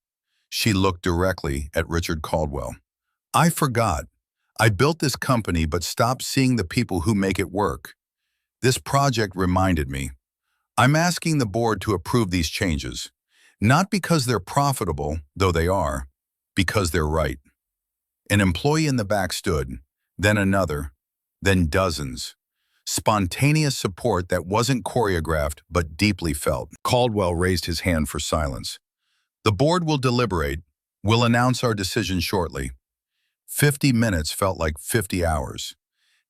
She looked directly at Richard Caldwell. I forgot. I built this company but stopped seeing the people who make it work. This project reminded me. I'm asking the board to approve these changes, not because they're profitable, though they are, because they're right. An employee in the back stood, then another, then dozens. Spontaneous support that wasn't choreographed but deeply felt. Caldwell raised his hand for silence. The board will deliberate. We'll announce our decision shortly. 50 minutes felt like 50 hours.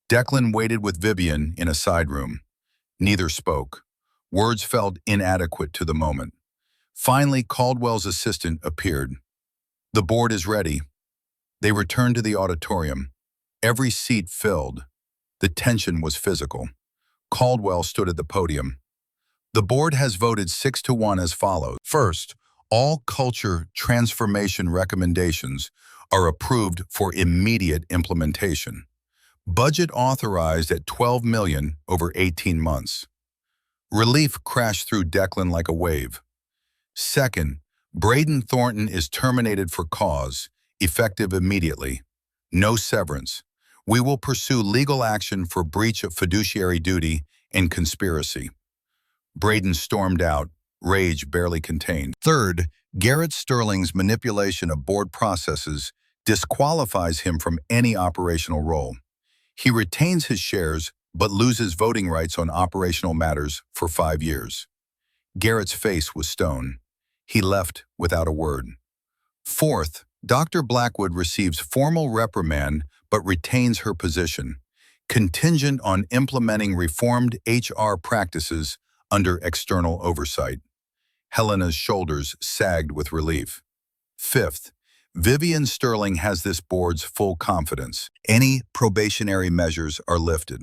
Declan waited with Vivian in a side room. Neither spoke. Words felt inadequate to the moment. Finally, Caldwell's assistant appeared. The board is ready. They returned to the auditorium. Every seat filled. The tension was physical. Caldwell stood at the podium. The board has voted 6-1 as follows. First, all culture transformation recommendations are approved for immediate implementation. Budget authorized at $12 million over 18 months. Relief crashed through Declan like a wave. Second, Braden Thornton is terminated for cause, effective immediately. No severance. We will pursue legal action for breach of fiduciary duty and conspiracy. Braden stormed out, rage barely contained. Third, Garrett Sterling's manipulation of board processes disqualifies him from any operational role. He retains his shares but loses voting rights on operational matters for 5 years. Garrett's face was stone. He left without a word. Fourth, Dr. Blackwood receives formal reprimand but retains her position, contingent on implementing reformed HR practices under external oversight. Helena's shoulders sagged with relief. Fifth, Vivian Sterling has this board's full confidence. Any probationary measures are lifted.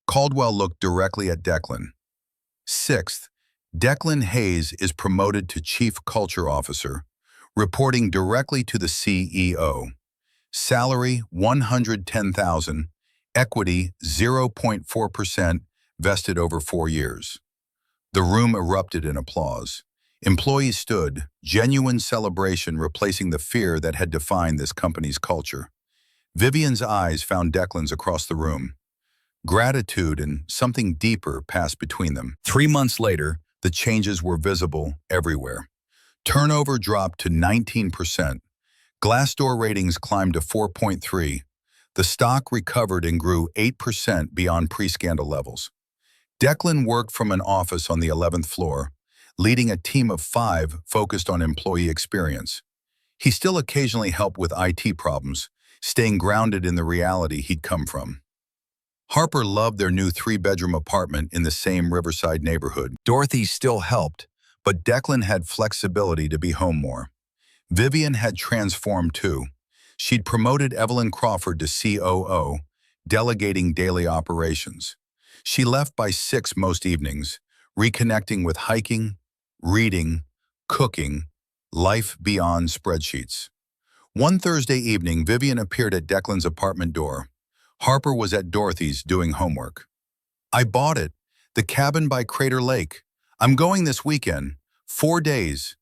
Caldwell looked directly at Declan. Sixth, Declan Hayes is promoted to Chief Culture Officer, reporting directly to the CEO. Salary $110,000, equity 0.4% vested over 4 years. The room erupted in applause. Employees stood, genuine celebration replacing the fear that had defined this company's culture. Vivian's eyes found Declan's across the room. Gratitude and something deeper passed between them. 3 months later, the changes were visible everywhere. Turnover dropped to 19%. Glassdoor ratings climbed to 4.3. The stock recovered and grew 8% beyond pre-scandal levels. Declan worked from an office on the 11th floor, leading a team of 5 focused on employee experience. He still occasionally helped with IT problems, staying grounded in the reality he'd come from. Harper loved their new 3-bedroom apartment in the same Riverside neighborhood. Dorothy still helped, but Declan had flexibility to be home more. Vivian had transformed too. She'd promoted Evelyn Crawford to COO, delegating daily operations. She left by 6 most evenings, reconnecting with hiking, reading, cooking, life beyond spreadsheets. One Thursday evening, Vivian appeared at Declan's apartment door. Harper was at Dorothy's doing homework. I bought it, the cabin by Crater Lake. I'm going this weekend, 4 days.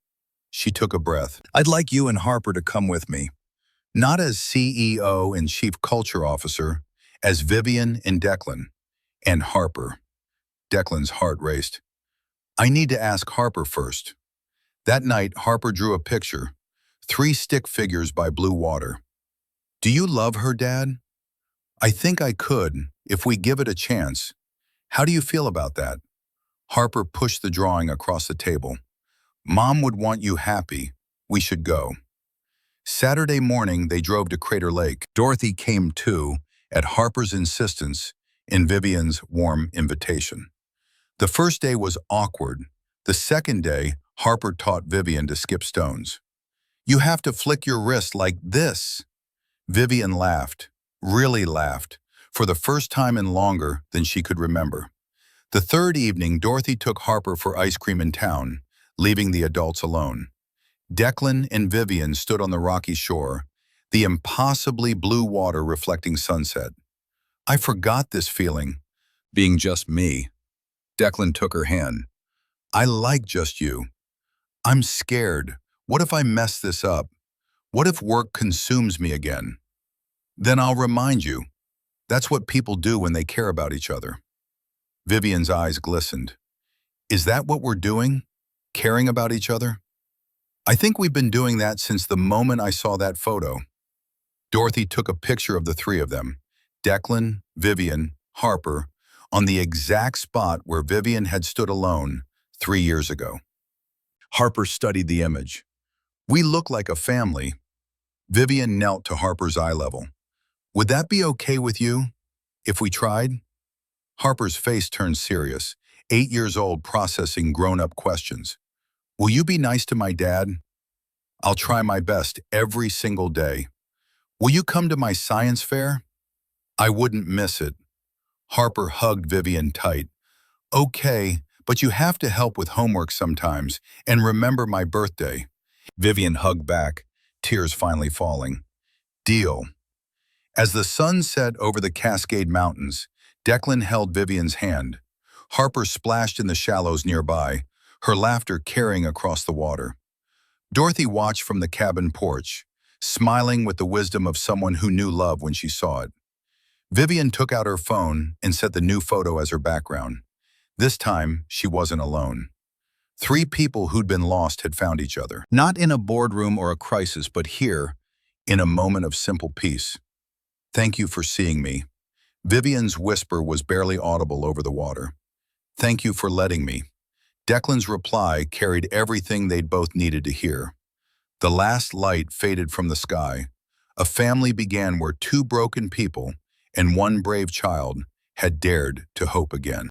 She took a breath. I'd like you and Harper to come with me. Not as CEO and Chief Culture Officer, as Vivian and Declan. And Harper. Declan's heart raced. I need to ask Harper first. That night, Harper drew a picture. 3 stick figures by blue water. Do you love her, Dad? I think I could, if we give it a chance. How do you feel about that? Harper pushed the drawing across the table. Mom would want you happy. We should go. Saturday morning, they drove to Crater Lake. Dorothy came too, at Harper's insistence, in Vivian's warm invitation. The first day was awkward. The second day, Harper taught Vivian to skip stones. You have to flick your wrist like this. Vivian laughed, really laughed, for the first time in longer than she could remember. The third evening, Dorothy took Harper for ice cream in town, leaving the adults alone. Declan and Vivian stood on the rocky shore, the impossibly blue water reflecting sunset. I forgot this feeling, being just me. Declan took her hand. I like just you. I'm scared. What if I mess this up? What if work consumes me again? Then I'll remind you, that's what people do when they care about each other. Vivian's eyes glistened. Is that what we're doing? Caring about each other? I think we've been doing that since the moment I saw that photo. Dorothy took a picture of the three of them, Declan, Vivian, Harper, on the exact spot where Vivian had stood alone 3 years ago. Harper studied the image. We look like a family. Vivian knelt to Harper's eye level. Would that be okay with you, if we tried? Harper's face turned serious, 8 years old processing grown-up questions. Will you be nice to my dad? I'll try my best every single day. Will you come to my science fair? I wouldn't miss it. Harper hugged Vivian tight. Okay, but you have to help with homework sometimes, and remember my birthday. Vivian hugged back, tears finally falling. Deal. As the sun set over the Cascade Mountains, Declan held Vivian's hand. Harper splashed in the shallows nearby, her laughter carrying across the water. Dorothy watched from the cabin porch, smiling with the wisdom of someone who knew love when she saw it. Vivian took out her phone and set the new photo as her background. This time, she wasn't alone. 3 people who'd been lost had found each other. Not in a boardroom or a crisis, but here, in a moment of simple peace. Thank you for seeing me. Vivian's whisper was barely audible over the water. Thank you for letting me. Declan's reply carried everything they'd both needed to hear. The last light faded from the sky. A family began where 2 broken people and 1 brave child had dared to hope again.